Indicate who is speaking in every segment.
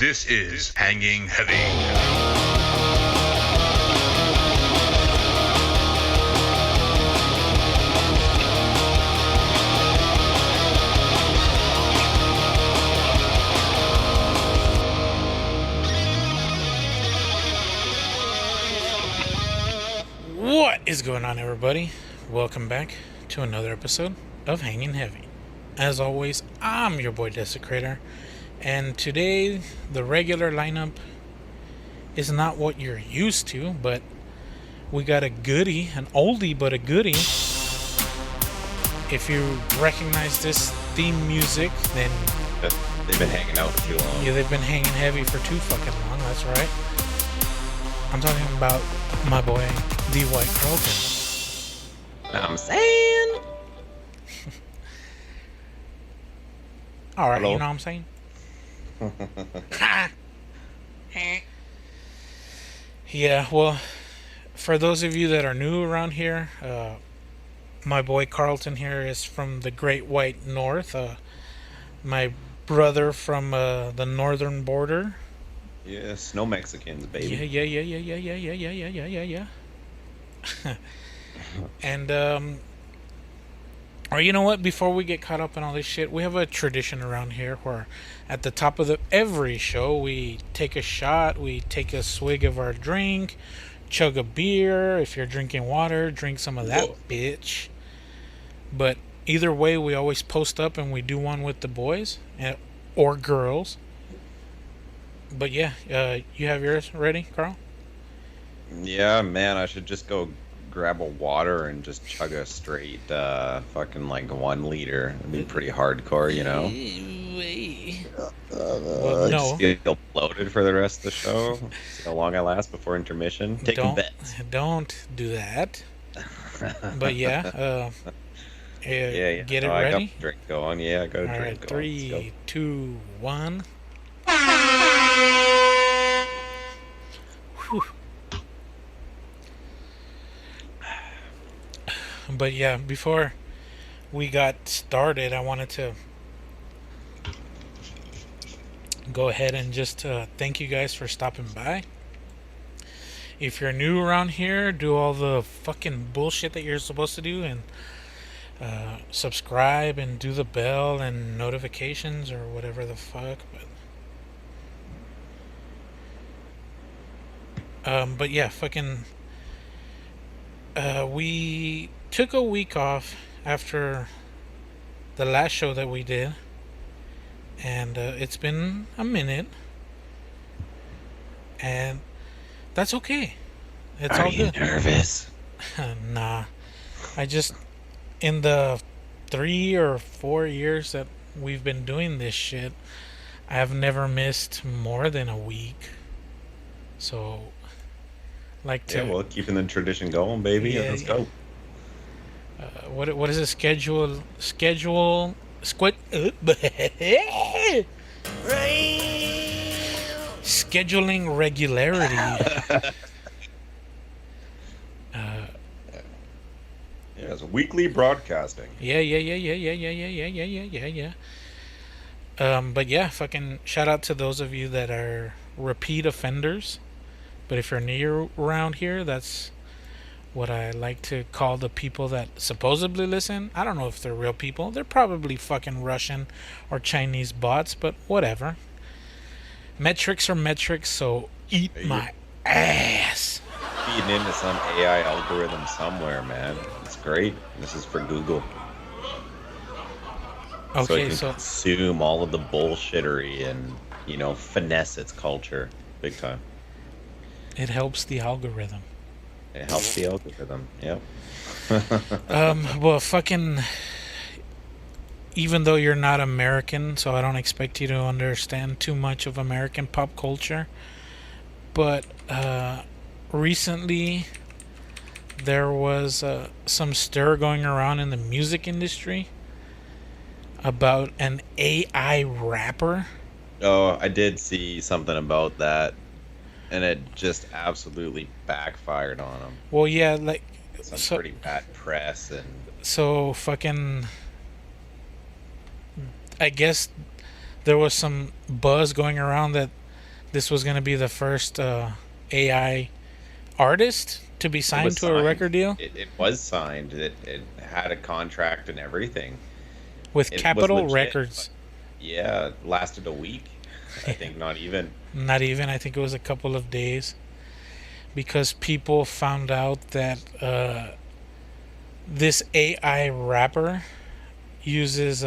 Speaker 1: This is Hanging Heavy.
Speaker 2: What is going on, everybody? Welcome back to another episode of Hanging Heavy. As always, I'm your boy Desecrator, and today the regular lineup is not what you're used to, but we got a goodie, an oldie but a goodie. If you recognize this theme music, then
Speaker 3: they've been hanging out for too long.
Speaker 2: Yeah, they've been hanging heavy for too fucking long. That's right. I'm talking about my boy TheeWhiteCarlton.
Speaker 3: I'm saying.
Speaker 2: All right,
Speaker 3: Hello?
Speaker 2: you know what I'm saying? Yeah, well, for those of you that are new around here, my boy Carlton here is from the Great White North. My brother from the northern border.
Speaker 3: Yes, no Mexicans, baby.
Speaker 2: Yeah. And or you know what? Before we get caught up in all this shit, we have a tradition around here where, at the top of every show, we take a shot, we take a swig of our drink, chug a beer. If you're drinking water, drink some of that bitch. But either way, we always post up and we do one with the boys or girls. But yeah, you have yours ready, Carl?
Speaker 3: Yeah, man, I should just go grab a water and just chug a straight fucking like 1 liter. It'd be pretty hardcore, you know?
Speaker 2: Well, no.
Speaker 3: Just feel bloated for the rest of the show. See how long I last before intermission. Taking bets.
Speaker 2: Don't do that. But yeah,
Speaker 3: Yeah.
Speaker 2: Get it
Speaker 3: I
Speaker 2: ready?
Speaker 3: got a drink going. Yeah, I got a
Speaker 2: All
Speaker 3: drink
Speaker 2: right,
Speaker 3: going.
Speaker 2: 3, 2, 1. Whew. But yeah, before we got started, I wanted to go ahead and just thank you guys for stopping by. If you're new around here, do all the fucking bullshit that you're supposed to do and subscribe and do the bell and notifications or whatever the fuck. But yeah, fucking we took a week off after the last show that we did, and it's been a minute, and that's okay. It's all good.
Speaker 3: Are you nervous?
Speaker 2: Nah, I just, in the 3 or 4 years that we've been doing this shit, I have never missed more than a week. So, like to...
Speaker 3: Yeah, well, keeping the tradition going, baby.
Speaker 2: Yeah,
Speaker 3: Let's go.
Speaker 2: What is it? Scheduling regularity.
Speaker 3: Yeah, it's weekly broadcasting.
Speaker 2: Yeah. But yeah, fucking shout out to those of you that are repeat offenders. But if you're new around here, that's what I like to call the people that supposedly listen. I don't know if they're real people. They're probably fucking Russian or Chinese bots, but whatever. Metrics are metrics, so eat my ass.
Speaker 3: Feeding into some AI algorithm somewhere, man. It's great. This is for Google. So
Speaker 2: Okay,
Speaker 3: it can
Speaker 2: so
Speaker 3: consume all of the bullshittery and, you know, finesse its culture. Big time.
Speaker 2: it helps the algorithm.
Speaker 3: It helps the algorithm. Yep.
Speaker 2: Well, fucking, even though you're not American, so I don't expect you to understand too much of American pop culture, but recently there was some stir going around in the music industry about an AI rapper.
Speaker 3: Oh, I did see something about that, and it just absolutely backfired on him.
Speaker 2: Well, yeah, like,
Speaker 3: Some pretty bad press, and
Speaker 2: so fucking, I guess there was some buzz going around that this was gonna be the first AI artist to be
Speaker 3: It
Speaker 2: signed
Speaker 3: was
Speaker 2: to a
Speaker 3: signed.
Speaker 2: record deal
Speaker 3: It was signed. It had a contract and everything.
Speaker 2: with
Speaker 3: It was
Speaker 2: Capitol
Speaker 3: legit. But
Speaker 2: Records.
Speaker 3: yeah, it lasted a week. I think not even.
Speaker 2: Not even. I think it was a couple of days because people found out that this AI rapper uses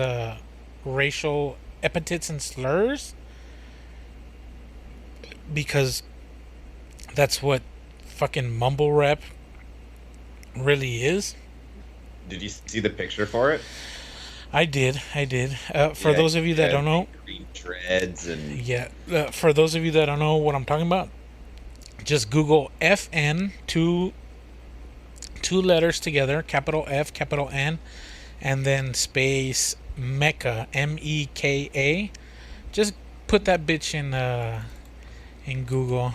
Speaker 2: racial epithets and slurs because that's what fucking mumble rap really is.
Speaker 3: Did you see the picture for it?
Speaker 2: I did. For
Speaker 3: Yeah,
Speaker 2: those of you that don't know,
Speaker 3: green dreads and
Speaker 2: yeah. For those of you that don't know what I'm talking about, just Google FN two letters together, capital F, capital N, and then space Mecca, Meka. Just put that bitch in Google.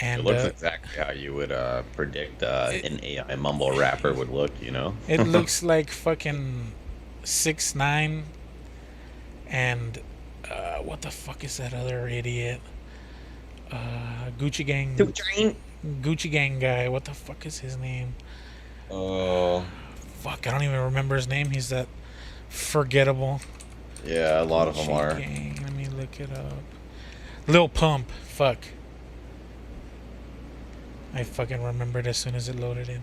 Speaker 2: And
Speaker 3: it looks exactly how you would predict an AI mumble rapper would look. You know.
Speaker 2: it looks like fucking 6ix9ine and what the fuck is that other idiot? Gucci Gang guy. What the fuck is his name?
Speaker 3: Oh.
Speaker 2: Fuck, I don't even remember his name. He's that forgettable.
Speaker 3: Yeah, a lot of them
Speaker 2: Gucci
Speaker 3: are.
Speaker 2: Gang. Let me look it up. Lil Pump. Fuck. I fucking remembered as soon as it loaded in.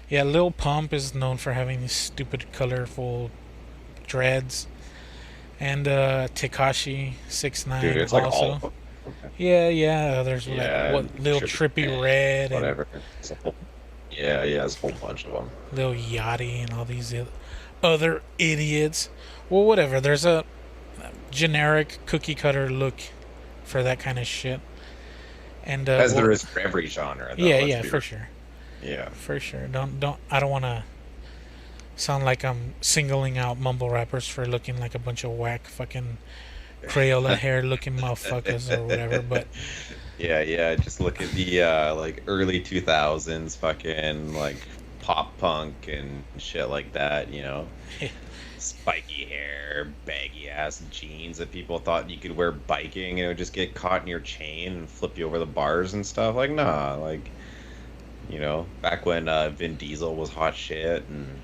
Speaker 2: Yeah, Lil Pump is known for having these stupid, colorful dreads. And Tekashi 6ix9ine
Speaker 3: Dude, it's
Speaker 2: also.
Speaker 3: like all of them.
Speaker 2: Yeah. There's
Speaker 3: Yeah,
Speaker 2: like what Lil Trippy Red and
Speaker 3: whatever. Yeah, it's a whole bunch of them.
Speaker 2: Lil Yachty and all these other idiots. Well, whatever. There's a generic cookie cutter look for that kind of shit. And
Speaker 3: As there is for every genre. Though,
Speaker 2: yeah, for sure.
Speaker 3: Yeah.
Speaker 2: For sure. I don't want to sound like I'm singling out mumble rappers for looking like a bunch of whack fucking Crayola hair looking motherfuckers or whatever, but
Speaker 3: Yeah. Just look at the like early 2000s fucking like pop punk and shit like that, you know. Spiky hair, baggy ass jeans that people thought you could wear biking and it would just get caught in your chain and flip you over the bars and stuff. Like, nah, like, you know, back when Vin Diesel was hot shit and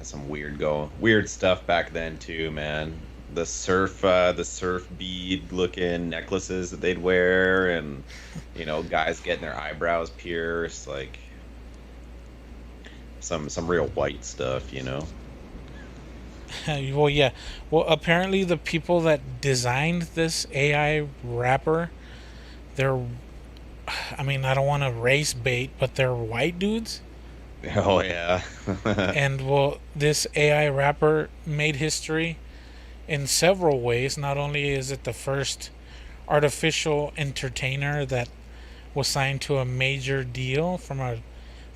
Speaker 3: some weird stuff back then too, man. The surf bead looking necklaces that they'd wear, and you know, guys getting their eyebrows pierced, like some real white stuff, you know.
Speaker 2: well, yeah. Well, apparently the people that designed this AI rapper, they're, I mean, I don't want to race bait, but they're white dudes.
Speaker 3: Oh yeah.
Speaker 2: And well, this AI rapper made history in several ways. Not only is it the first artificial entertainer that was signed to a major deal from a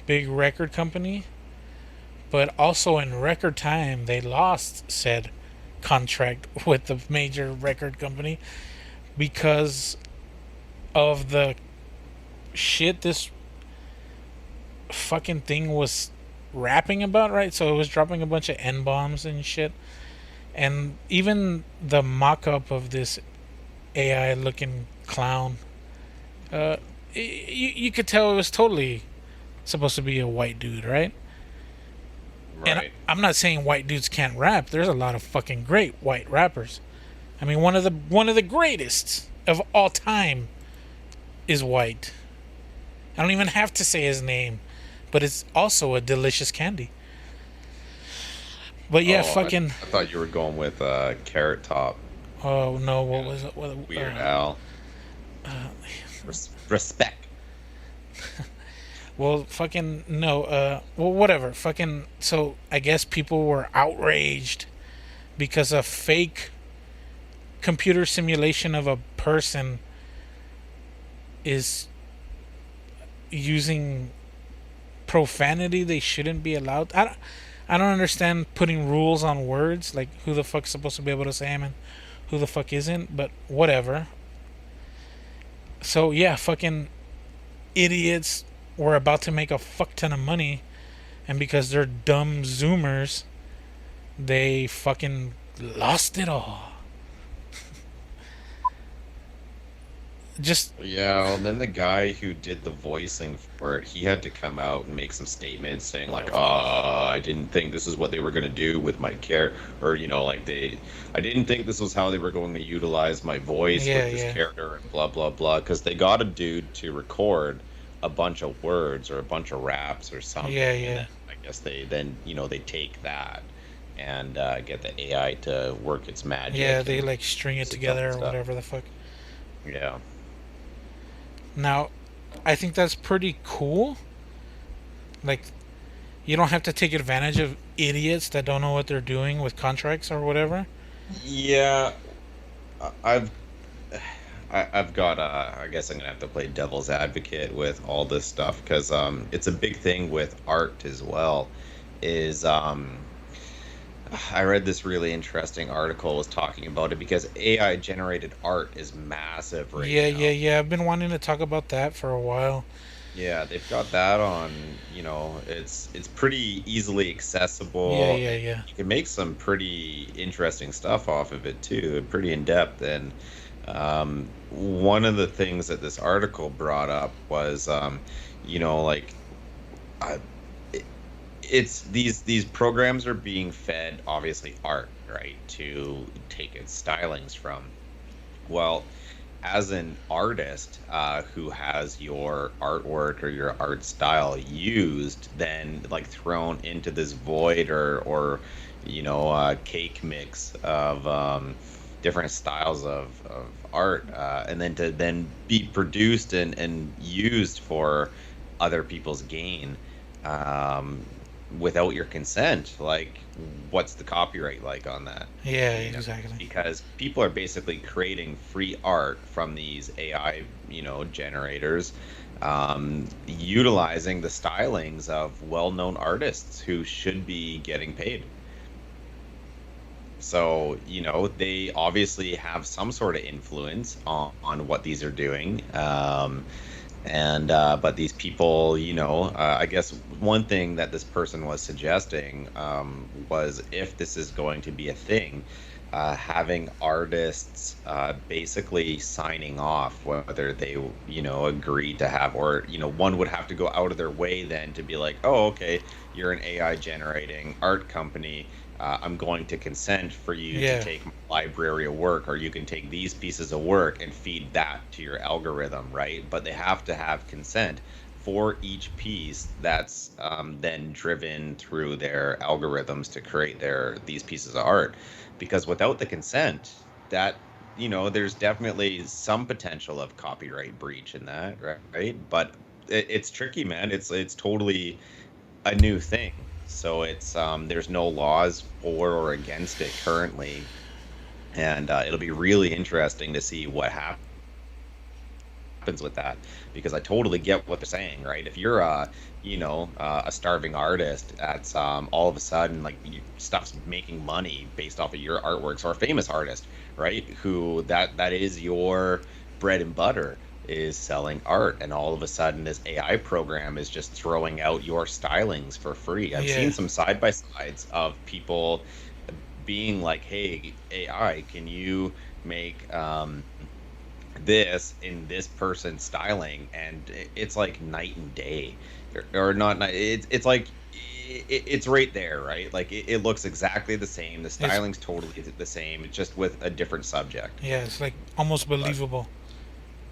Speaker 2: big record company, but also in record time they lost said contract with the major record company because of the shit this fucking thing was rapping about, right? So it was dropping a bunch of N-bombs and shit. And even the mock-up of this AI looking clown, you could tell it was totally supposed to be a white dude, right? And
Speaker 3: Right.
Speaker 2: I'm not saying white dudes can't rap. There's a lot of fucking great white rappers. I mean, one of the greatest of all time is white. I don't even have to say his name, but it's also a delicious candy. But yeah,
Speaker 3: Oh,
Speaker 2: fucking.
Speaker 3: I thought you were going with Carrot Top.
Speaker 2: Oh no, what was it?
Speaker 3: Weird Al. Respect.
Speaker 2: Well, fucking no. Well, whatever. Fucking. So I guess people were outraged because a fake computer simulation of a person is using profanity they shouldn't be allowed. I don't understand putting rules on words, like who the fuck's supposed to be able to say them and who the fuck isn't, but whatever. So yeah, fucking idiots were about to make a fuck ton of money, and because they're dumb zoomers, they fucking lost it all. Just
Speaker 3: Yeah, well, then the guy who did the voicing for it, he had to come out and make some statements saying like, I didn't think this is what they were going to do with my care, or like I didn't think this was how they were going to utilize my voice
Speaker 2: yeah,
Speaker 3: with this
Speaker 2: yeah,
Speaker 3: character and blah blah blah, because they got a dude to record a bunch of words or a bunch of raps or
Speaker 2: yeah,
Speaker 3: something, and
Speaker 2: yeah,
Speaker 3: then I guess they take that and get the AI to work its
Speaker 2: yeah.
Speaker 3: magic
Speaker 2: They
Speaker 3: and
Speaker 2: like string it
Speaker 3: use a couple
Speaker 2: together or
Speaker 3: stuff.
Speaker 2: whatever the fuck.
Speaker 3: Yeah.
Speaker 2: Now, I think that's pretty cool. Like, you don't have to take advantage of idiots that don't know what they're doing with contracts or whatever.
Speaker 3: Yeah, I- I've I've got I guess I'm gonna have to play devil's advocate with all this stuff because it's a big thing with art as well. Is I read this really interesting article was talking about it because AI generated art is massive right
Speaker 2: Yeah, yeah,
Speaker 3: now.
Speaker 2: yeah. I've been wanting to talk about that for a while.
Speaker 3: Yeah, they've got that on, it's pretty easily
Speaker 2: Yeah,
Speaker 3: accessible
Speaker 2: yeah,
Speaker 3: and
Speaker 2: yeah.
Speaker 3: you can make some pretty interesting stuff off of it too, pretty in depth. And one of the things that this article brought up was, like uh, it, it's these programs are being fed obviously art, right, to take its stylings from. Well, as an artist who has your artwork or your art style used, then like thrown into this void or cake mix of different styles of art, and then to then be produced and used for other people's gain, um, without your consent, like what's the copyright like on that?
Speaker 2: Yeah,
Speaker 3: you know
Speaker 2: exactly.
Speaker 3: because people are basically creating free art from these AI generators, utilizing the stylings of well-known artists who should be getting paid. So they obviously have some sort of influence on what these are doing. And but these people, I guess one thing that this person was suggesting, was if this is going to be a thing, having artists basically signing off whether they agree to have, or one would have to go out of their way then to be like, oh, okay, you're an AI generating art company, I'm going to consent for you to
Speaker 2: Yeah,
Speaker 3: take my library of work, or you can take these pieces of work and feed that to your algorithm, right? But they have to have consent for each piece that's then driven through their algorithms to create these pieces of art. Because without the consent, that there's definitely some potential of copyright breach in that, right? But it's tricky, man. It's totally a new thing. So it's there's no laws for or against it currently, and it'll be really interesting to see what happens with that, because I totally get what they're saying, right? If you're a starving artist that's all of a sudden like stuff's making money based off of your artworks, or a famous artist, right, who that is your bread and butter, is selling art, and all of a sudden this AI program is just throwing out your stylings for free. I've
Speaker 2: yeah.
Speaker 3: seen some side by sides of people being like, hey, AI, can you make this in this person's styling? And it's like night and day, or not night, it's like it's right there, right? Like it looks exactly the same, the
Speaker 2: It's
Speaker 3: styling's totally the same, it's just with a different subject.
Speaker 2: yeah, it's like almost
Speaker 3: But
Speaker 2: believable.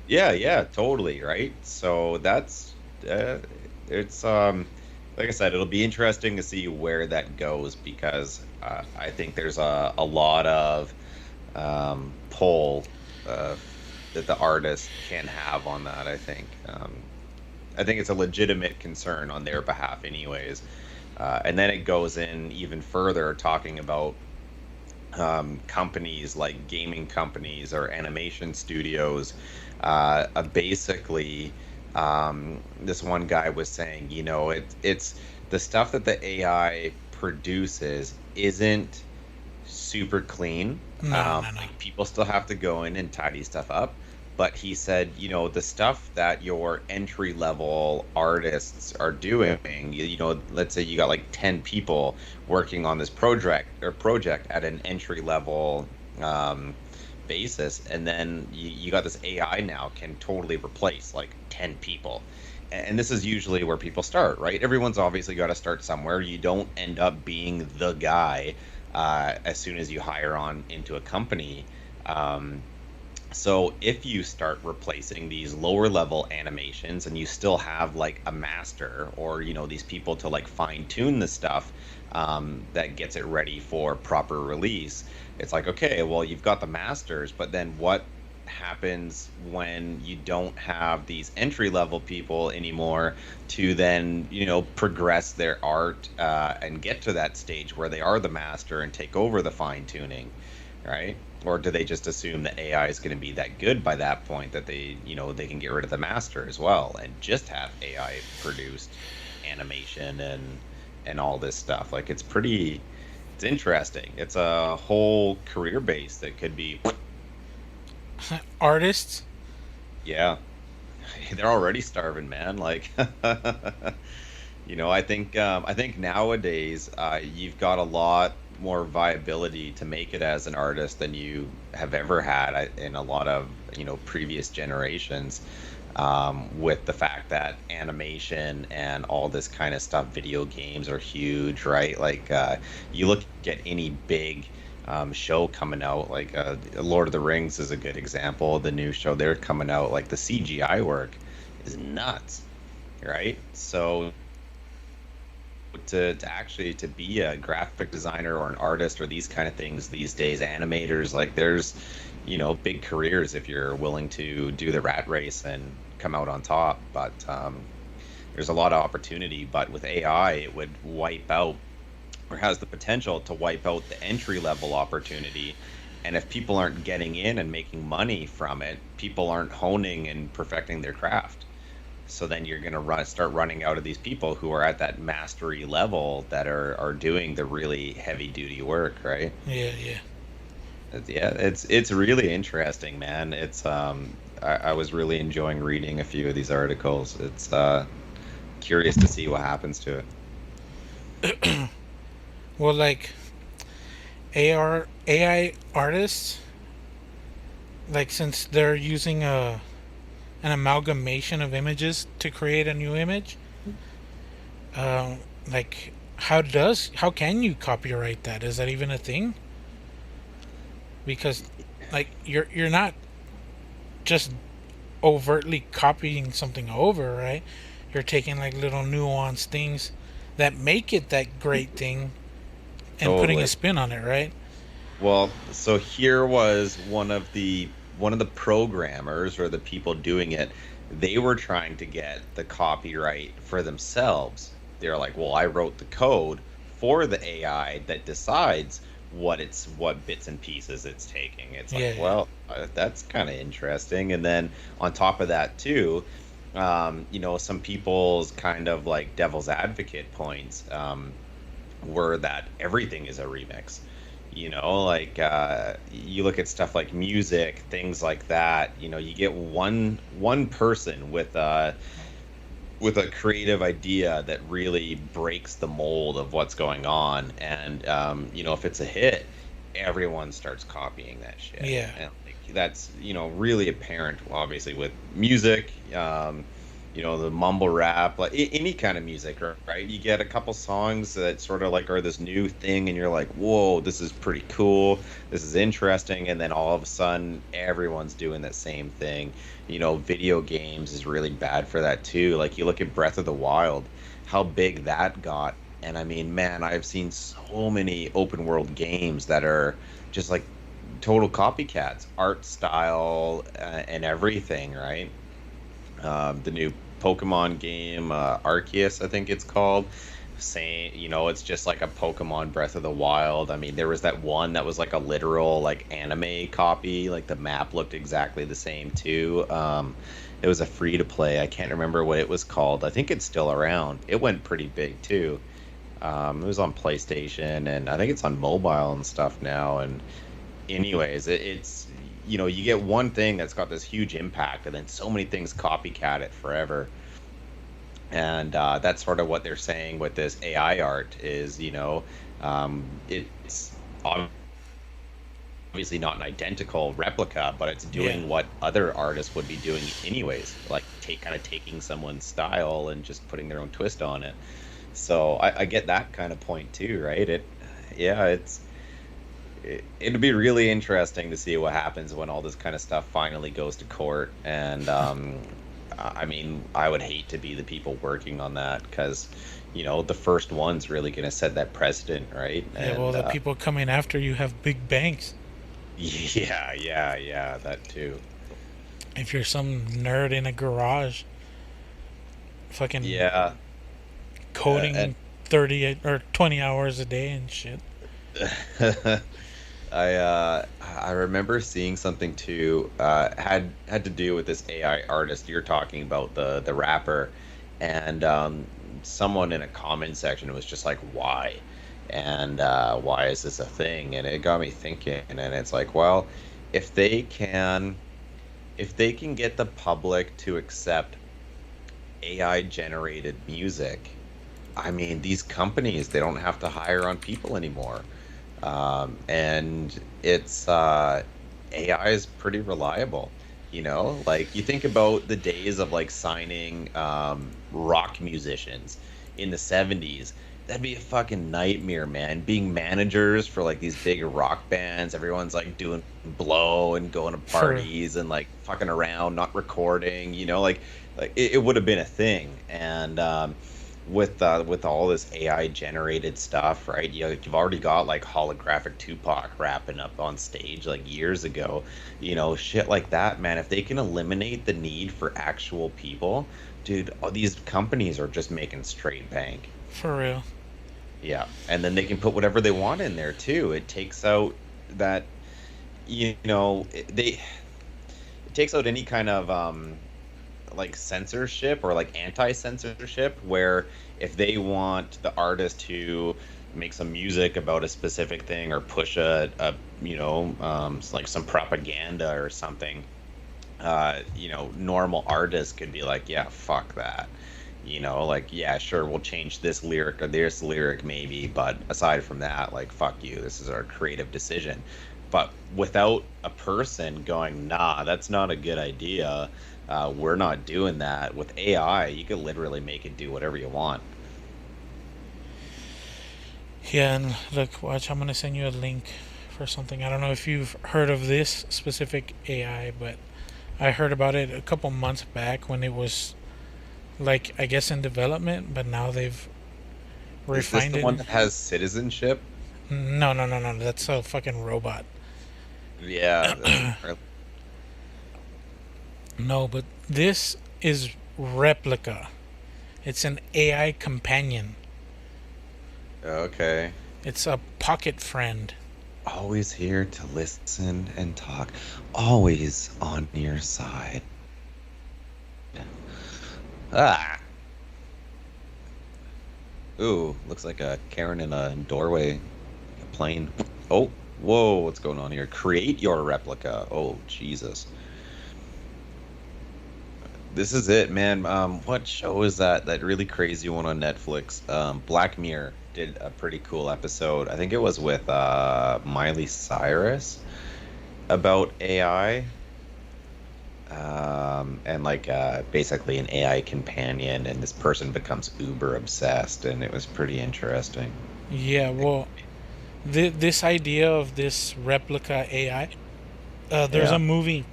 Speaker 3: yeah, yeah, totally, right? So that's uh, it's like I said, it'll be interesting to see where that goes, because I think there's a lot of pull uh, that the artist can have on that. I think it's a legitimate concern on their behalf, anyways. And then it goes in even further, talking about companies like gaming companies or animation studios. Basically, this one guy was saying, it's the stuff that the AI produces isn't super clean.
Speaker 2: No, no, no.
Speaker 3: Like people still have to go in and tidy stuff up. But he said, the stuff that your entry level artists are doing, let's say you got like 10 people working on this project at an entry level um, basis, and then you got this AI now can totally replace like 10 people. And this is usually where people start, right? Everyone's obviously got to start somewhere. You don't end up being the guy as soon as you hire on into a company. Um, so if you start replacing these lower level animations and you still have like a master or these people to like fine tune the stuff that gets it ready for proper release, it's like, okay, well, you've got the masters, but then what happens when you don't have these entry level people anymore to then progress their art and get to that stage where they are the master and take over the fine tuning, right? Or do they just assume that AI is going to be that good by that point that they can get rid of the master as well and just have AI produced animation and all this stuff? Like, it's interesting. It's a whole career base that could be,
Speaker 2: Artists.
Speaker 3: yeah, they're already starving, man. Like, I think nowadays you've got a lot more viability to make it as an artist than you have ever had in a lot of previous generations. With the fact that animation and all this kind of stuff, video games are huge, right? Like you look at any big show coming out, like Lord of the Rings is a good example. The new show they're coming out, like the CGI work is nuts, right? So to actually to be a graphic designer or an artist or these kind of things these days, animators, like there's big careers if you're willing to do the rat race and come out on top. But there's a lot of opportunity, but with AI it would wipe out, or has the potential to wipe out, the entry level opportunity. And if people aren't getting in and making money from it, people aren't honing and perfecting their craft. So then you're going to start running out of these people who are at that mastery level that are doing the really heavy duty work, right?
Speaker 2: Yeah, yeah.
Speaker 3: Yeah, it's really interesting, man. It's I was really enjoying reading a few of these articles. It's curious to see what happens to it.
Speaker 2: Well, like AI artists, like since they're using an amalgamation of images to create a new image, like how can you copyright that? Is that even a thing? Because like you're not just overtly copying something over, right? You're taking like little nuanced things that make it that great thing and putting a
Speaker 3: Totally.
Speaker 2: spin on it, right?
Speaker 3: Well, so here was one of the programmers or the people doing it. They were trying to get the copyright for themselves. They're like, "Well, I wrote the code for the AI that decides what bits and pieces it's taking." It's like,
Speaker 2: Yeah, yeah.
Speaker 3: well, that's kind of interesting. And then on top of that too, some people's kind of like devil's advocate points were that everything is a remix. Like you look at stuff like music, things like that. You get one person with a creative idea that really breaks the mold of what's going on, and if it's a hit, everyone starts copying that shit.
Speaker 2: Yeah.
Speaker 3: And like, that's really apparent, obviously, with music. The mumble rap, like any kind of music, right? You get a couple songs that sort of like are this new thing, and you're like, whoa, this is pretty cool, this is interesting, and then all of a sudden everyone's doing that same thing. Video games is really bad for that too. Like you look at Breath of the Wild, how big that got. And I mean, man, I've seen so many open world games that are just like total copycats, art style, and everything, right? The new Pokemon game, Arceus, I think it's called. Saying, it's just like a Pokemon Breath of the Wild. I mean, there was that one that was like a literal like anime copy. Like the map looked exactly the same too. It was a free to play. I can't remember what it was called. I think it's still around. It went pretty big too. It was on PlayStation, and I think it's on mobile and stuff now. And anyways, it's you get one thing that's got this huge impact, and then so many things copycat it forever. And that's sort of what they're saying with this AI art is, it's obviously not an identical replica, but it's
Speaker 2: Yeah.
Speaker 3: doing what other artists would be doing anyways, like kind of taking someone's style and just putting their own twist on it. So I get that kind of point too, right? Yeah, it'd be really interesting to see what happens when all this kind of stuff finally goes to court. And I mean, I would hate to be the people working on that because, the first one's really going to set that precedent, right?
Speaker 2: Yeah, well,
Speaker 3: And
Speaker 2: the people coming after you have big banks.
Speaker 3: yeah, that too.
Speaker 2: If you're some nerd in a garage, fucking
Speaker 3: Yeah. And
Speaker 2: coding 30 or 20 hours a day and shit.
Speaker 3: I remember seeing something too, had to do with this AI artist you're talking about, the rapper, and someone in a comment section was just like, why? And why is this a thing? And it got me thinking, and it's like, well, if they can if they can get the public to accept AI generated music, I mean, these companies, they don't have to hire on people anymore. And it's AI is pretty reliable. Like you think about the days of like signing rock musicians in the 70s. That'd be a fucking nightmare, man. Being managers for like these big rock bands, everyone's like doing blow and going to
Speaker 2: For
Speaker 3: parties and like fucking around, not recording. Like it would have been a thing. And with all this AI generated stuff, right? You've already got like holographic Tupac rapping up on stage like years ago, shit like that, man. If they can eliminate the need for actual people, dude, all these companies are just making straight bank.
Speaker 2: for real.
Speaker 3: Yeah, and then they can put whatever they want in there too. It takes out that, it takes out any kind of like censorship or like anti-censorship, where if they want the artist to make some music about a specific thing or push like some propaganda or something, normal artists could be like, yeah, fuck that. Like, yeah, sure, we'll change this lyric or this lyric maybe, but aside from that, like, fuck you, this is our creative decision. But without a person going, nah, that's not a good idea, we're not doing that. With AI, you could literally make it do whatever you want.
Speaker 2: Yeah, and look, watch, I'm gonna send you a link for something. I don't know if you've heard of this specific AI, but I heard about it a couple months back when it was like, I guess, in development, but now they've
Speaker 3: Is this
Speaker 2: refined
Speaker 3: the
Speaker 2: it.
Speaker 3: one that has citizenship?
Speaker 2: No, no, no, no. That's a fucking robot.
Speaker 3: Yeah.
Speaker 2: No, but this is Replica. It's an AI companion.
Speaker 3: Okay.
Speaker 2: It's a pocket friend.
Speaker 3: Always here to listen and talk. Always on your side. Ah. Ooh, looks like a Karen in a doorway. A plane. Oh, whoa, what's going on here? Create your replica. Oh, Jesus. This is it, man. What show is that? That really crazy one on Netflix. Black Mirror did a pretty cool episode. I think it was with Miley Cyrus about AI. And like basically an AI companion, and this person becomes uber obsessed, and it was pretty interesting.
Speaker 2: Yeah, well, this idea of this replica AI, there's
Speaker 3: Yeah.
Speaker 2: a movie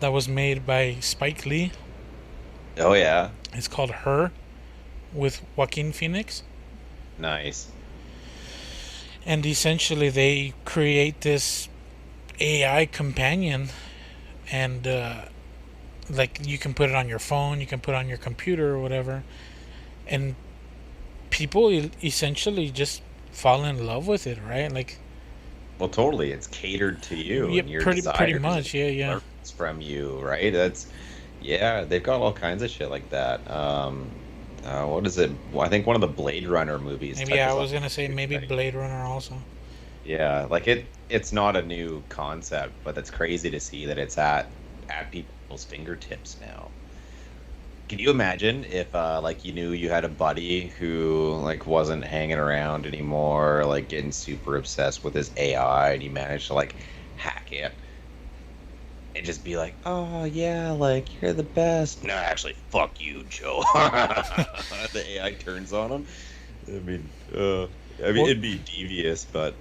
Speaker 2: that was made by Spike Lee.
Speaker 3: Oh yeah.
Speaker 2: It's called Her with Joaquin Phoenix.
Speaker 3: Nice.
Speaker 2: And essentially, they create this AI companion, and like you can put it on your phone, you can put it on your computer or whatever, and people essentially just fall in love with it, right? Like,
Speaker 3: Well, totally. It's catered to you
Speaker 2: yeah,
Speaker 3: and your
Speaker 2: pretty
Speaker 3: desires
Speaker 2: much, yeah,
Speaker 3: and
Speaker 2: yeah.
Speaker 3: learns from you, right? Yeah, they've got all kinds of shit like that. What is it? Well, I think one of the Blade Runner movies
Speaker 2: Maybe I
Speaker 3: touches on
Speaker 2: was gonna say
Speaker 3: it,
Speaker 2: maybe
Speaker 3: like,
Speaker 2: Blade Runner also.
Speaker 3: yeah, like it's not a new concept, but it's crazy to see that it's at people's fingertips now. Can you imagine if like you knew you had a buddy who like wasn't hanging around anymore, like getting super obsessed with his AI, and he managed to like hack it and just be like, "Oh yeah, like you're the best." No, actually, fuck you, Joe. The AI turns on him. I mean,
Speaker 2: Well,
Speaker 3: it'd be devious, but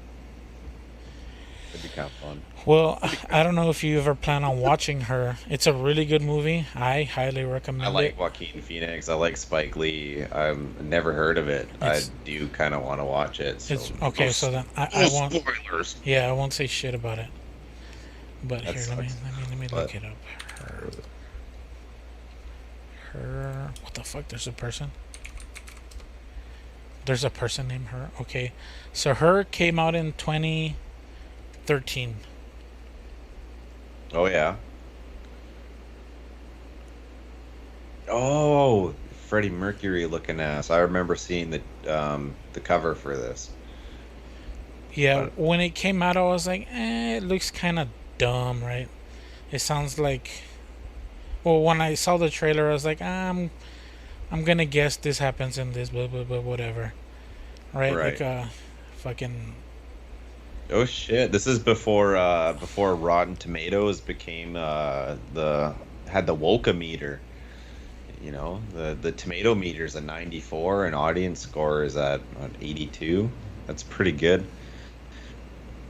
Speaker 3: it'd be kind of fun.
Speaker 2: well, I don't know if you ever plan on watching her. It's a really good movie. I highly
Speaker 3: I
Speaker 2: recommend it.
Speaker 3: like Joaquin Phoenix. I like Spike Lee. I've never heard of it. I
Speaker 2: It's
Speaker 3: do kind of want to watch it. So
Speaker 2: it's okay. So then
Speaker 3: no
Speaker 2: I won't.
Speaker 3: spoilers.
Speaker 2: Yeah, I won't say shit about it. But
Speaker 3: That
Speaker 2: here,
Speaker 3: sucks.
Speaker 2: let me
Speaker 3: But
Speaker 2: look it up. Her. What the fuck? There's a person. There's a person named Her. Okay, so Her came out in 2013.
Speaker 3: oh yeah. Oh, Freddie Mercury looking ass. I remember seeing the cover for this.
Speaker 2: Yeah,
Speaker 3: But
Speaker 2: when it came out, I was like, it looks kind of dumb, right? It sounds like. Well, when I saw the trailer, I was like, I'm gonna guess this happens in this, blah blah blah, whatever, right? Like
Speaker 3: right.
Speaker 2: fucking.
Speaker 3: Oh shit. This is before Rotten Tomatoes became the had the Woka meter. You know, the tomato meter is a 94 and audience score is at what, 82. That's pretty good.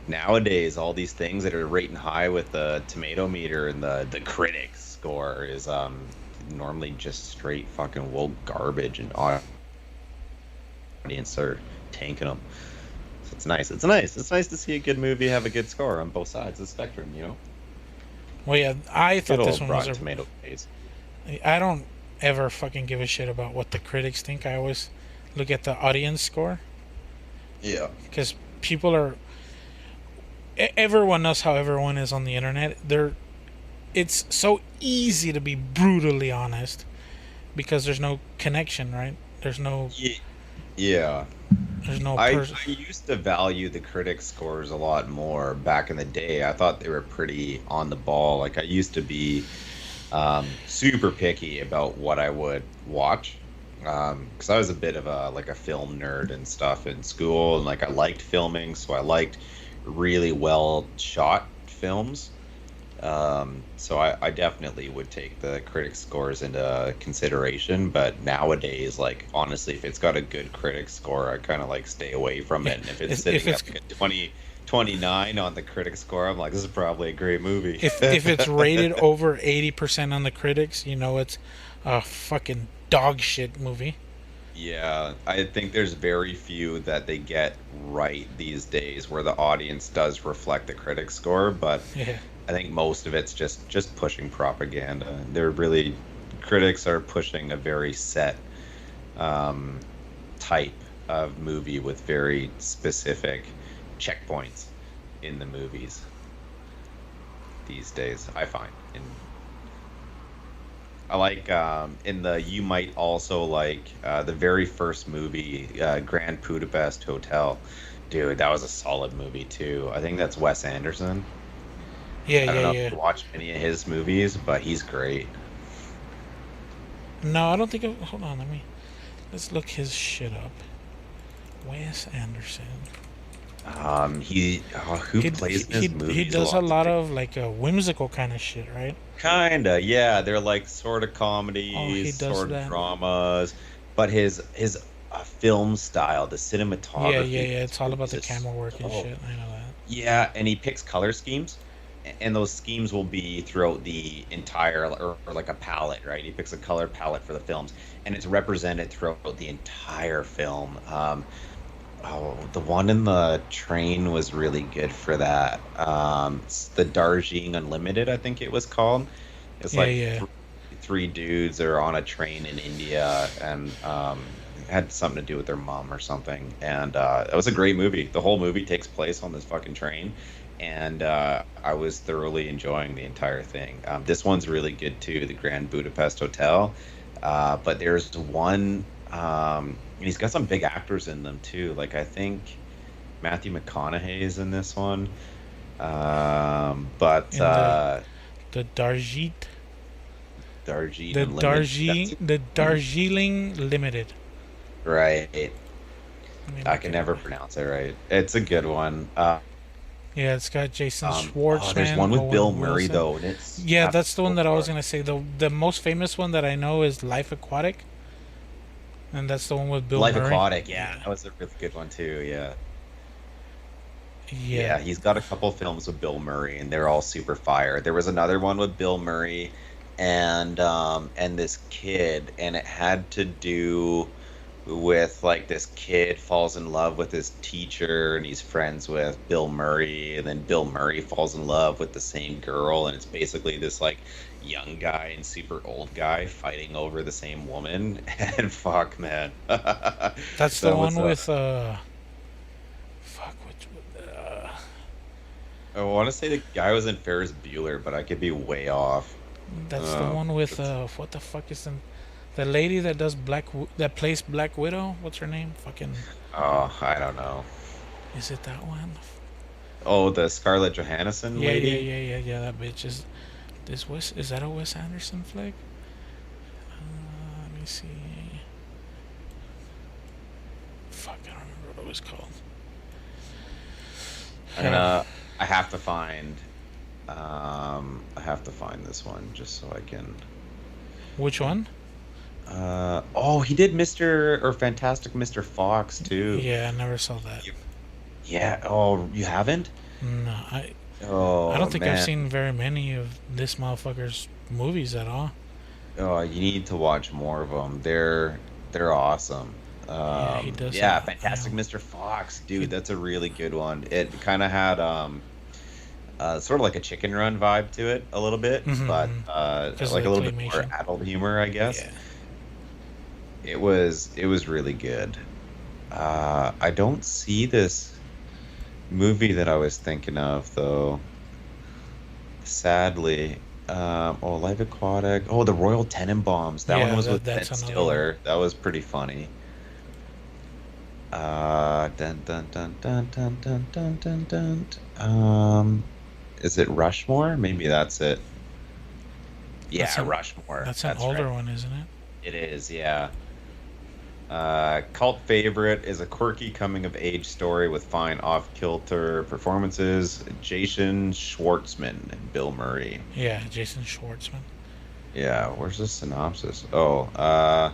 Speaker 3: Nowadays, all these things that are rating high with the tomato meter and the critics score is normally just straight fucking woke garbage, and audience are tanking them. So it's nice. It's nice. It's nice to see a good movie have a good score on both sides of the spectrum. You know,
Speaker 2: Well, yeah, I
Speaker 3: good
Speaker 2: thought this
Speaker 3: old
Speaker 2: one was
Speaker 3: Rotten
Speaker 2: a.
Speaker 3: Tomato days.
Speaker 2: I don't ever fucking give a shit about what the critics think. I always look at the audience score
Speaker 3: Yeah.
Speaker 2: because people are. Everyone knows how everyone is on the internet. It's so easy to be brutally honest because there's no connection, right?
Speaker 3: Ye- Yeah.
Speaker 2: There's no
Speaker 3: I,
Speaker 2: person.
Speaker 3: I used to value the critic scores a lot more back in the day. I thought they were pretty on the ball. Like I used to be super picky about what I would watch because I was a bit of a like a film nerd and stuff in school, and like I liked filming, so I liked really well shot films. So I definitely would take the critic scores into consideration, but nowadays, like honestly, if it's got a good critic score, I kind of like stay away from
Speaker 2: Yeah,
Speaker 3: it. And if it's
Speaker 2: if
Speaker 3: sitting
Speaker 2: it's
Speaker 3: at like a 29 on the critic score, I'm like, this is probably a great movie.
Speaker 2: if it's rated over 80% on the critics, you know it's a fucking dog shit movie.
Speaker 3: Yeah, I think there's very few that they get right these days where the audience does reflect the critic score, but
Speaker 2: Yeah.
Speaker 3: I think most of it's just pushing propaganda. They're really critics are pushing a very set um, type of movie with very specific checkpoints in the movies these days. I find, and I like in the you might also like the very first movie, Grand Budapest Hotel. Dude, that was a solid movie too. I think that's Wes Anderson.
Speaker 2: Yeah,
Speaker 3: I don't
Speaker 2: yeah,
Speaker 3: know if
Speaker 2: yeah.
Speaker 3: you watch any of his movies, but he's great.
Speaker 2: No, I don't think. Hold on, let's look his shit up. Wes Anderson.
Speaker 3: Who plays in his
Speaker 2: He
Speaker 3: movies a
Speaker 2: does a
Speaker 3: lot?
Speaker 2: lot of like a whimsical kind of shit, right?
Speaker 3: Kinda, yeah. They're like sort of
Speaker 2: Oh, he
Speaker 3: comedies,
Speaker 2: does
Speaker 3: sort of
Speaker 2: that.
Speaker 3: dramas, but his film style, the
Speaker 2: Yeah, yeah,
Speaker 3: cinematography,
Speaker 2: yeah.
Speaker 3: in his
Speaker 2: It's all about
Speaker 3: movies
Speaker 2: the
Speaker 3: is
Speaker 2: camera work and
Speaker 3: so
Speaker 2: shit. I know that.
Speaker 3: yeah, and he picks color schemes, and those schemes will be throughout the entire, or like a palette, right? He picks a color palette for the films, and it's represented throughout the entire film. Oh, the one in the train was really good for that. It's the Darjeeling Unlimited, I think it was called. It's
Speaker 2: Yeah,
Speaker 3: like
Speaker 2: yeah.
Speaker 3: three dudes are on a train in India, and it had something to do with their mom or something. And it was a great movie. The whole movie takes place on this fucking train, and I was thoroughly enjoying the entire thing. This one's really good too, the Grand Budapest Hotel. But there's one. And he's got some big actors in them too. Like I think Matthew McConaughey's in this one. But
Speaker 2: In the Darjeet.
Speaker 3: Darjeeling
Speaker 2: The
Speaker 3: Unlimited.
Speaker 2: Darjeeling Limited.
Speaker 3: Right.
Speaker 2: Let me
Speaker 3: I
Speaker 2: look
Speaker 3: can
Speaker 2: it
Speaker 3: never
Speaker 2: up.
Speaker 3: pronounce it right. It's a good one.
Speaker 2: Yeah, it's got Jason
Speaker 3: There's
Speaker 2: Schwartzman,
Speaker 3: one with Bill
Speaker 2: Owen
Speaker 3: Murray
Speaker 2: Wilson.
Speaker 3: though, and it's
Speaker 2: Yeah, that's the one
Speaker 3: so
Speaker 2: that I was
Speaker 3: far.
Speaker 2: gonna say. The most famous one that I know is Life Aquatic, and that's the one with Bill
Speaker 3: Life
Speaker 2: Murray.
Speaker 3: Aquatic, yeah,
Speaker 2: Yeah,
Speaker 3: that was a really good one too. Yeah,
Speaker 2: yeah.
Speaker 3: yeah, he's got a couple films with Bill Murray, and they're all super fire. There was another one with Bill Murray and this kid, and it had to do with like this kid falls in love with his teacher, and he's friends with Bill Murray, and then Bill Murray falls in love with the same girl, and it's basically this like young guy and super old guy fighting over the same woman. And fuck, man, that
Speaker 2: That's the one
Speaker 3: was
Speaker 2: with fuck, which
Speaker 3: I want to say the guy was in Ferris Bueller, but I could be way off.
Speaker 2: that's the one with
Speaker 3: It's,
Speaker 2: what the fuck is the lady that does that plays Black Widow? What's her name? Fucking,
Speaker 3: oh, I don't know.
Speaker 2: is it that one?
Speaker 3: Oh, the Scarlett Johansson
Speaker 2: Yeah, yeah,
Speaker 3: lady.
Speaker 2: yeah, yeah, yeah. That bitch is this Wes. Is that a Wes Anderson flick? Let me see. Fuck, I don't remember what it was called.
Speaker 3: I'm gonna. I have to find. I have to find this one just so I can.
Speaker 2: Which one?
Speaker 3: Oh, he did Mr. or Fantastic Mr. Fox too.
Speaker 2: Yeah, I never saw that.
Speaker 3: Yeah. Oh, you haven't?
Speaker 2: No, I
Speaker 3: Oh
Speaker 2: don't think I've
Speaker 3: man.
Speaker 2: seen very many of this motherfucker's movies at all.
Speaker 3: Oh, you need to watch more of them. They're awesome.
Speaker 2: Yeah, he does
Speaker 3: Yeah,
Speaker 2: have.
Speaker 3: Fantastic Mr. Fox,
Speaker 2: He,
Speaker 3: dude. That's a really good one. It kind of had sort of like a Chicken Run vibe to it a little bit, but
Speaker 2: mm-hmm, because of
Speaker 3: like a
Speaker 2: the
Speaker 3: little bit more
Speaker 2: claymation.
Speaker 3: adult humor, I guess.
Speaker 2: Yeah.
Speaker 3: It was really good. I don't see this movie that I was thinking of though. Sadly. Oh, Life Aquatic. Oh, the Royal Tenenbaums. That one
Speaker 2: Yeah,
Speaker 3: was with Ben
Speaker 2: that's another one.
Speaker 3: Stiller. That was pretty funny. Dun dun dun dun dun dun dun dun dun. Is it Rushmore? Maybe that's it.
Speaker 2: That's
Speaker 3: Yeah,
Speaker 2: an
Speaker 3: Rushmore.
Speaker 2: that's an
Speaker 3: That's
Speaker 2: older
Speaker 3: right.
Speaker 2: one, isn't it?
Speaker 3: It is, yeah. Cult favorite is a quirky coming of age story with fine off kilter performances. Jason Schwartzman and Bill Murray.
Speaker 2: Yeah, Jason Schwartzman.
Speaker 3: Yeah, where's the synopsis? Oh,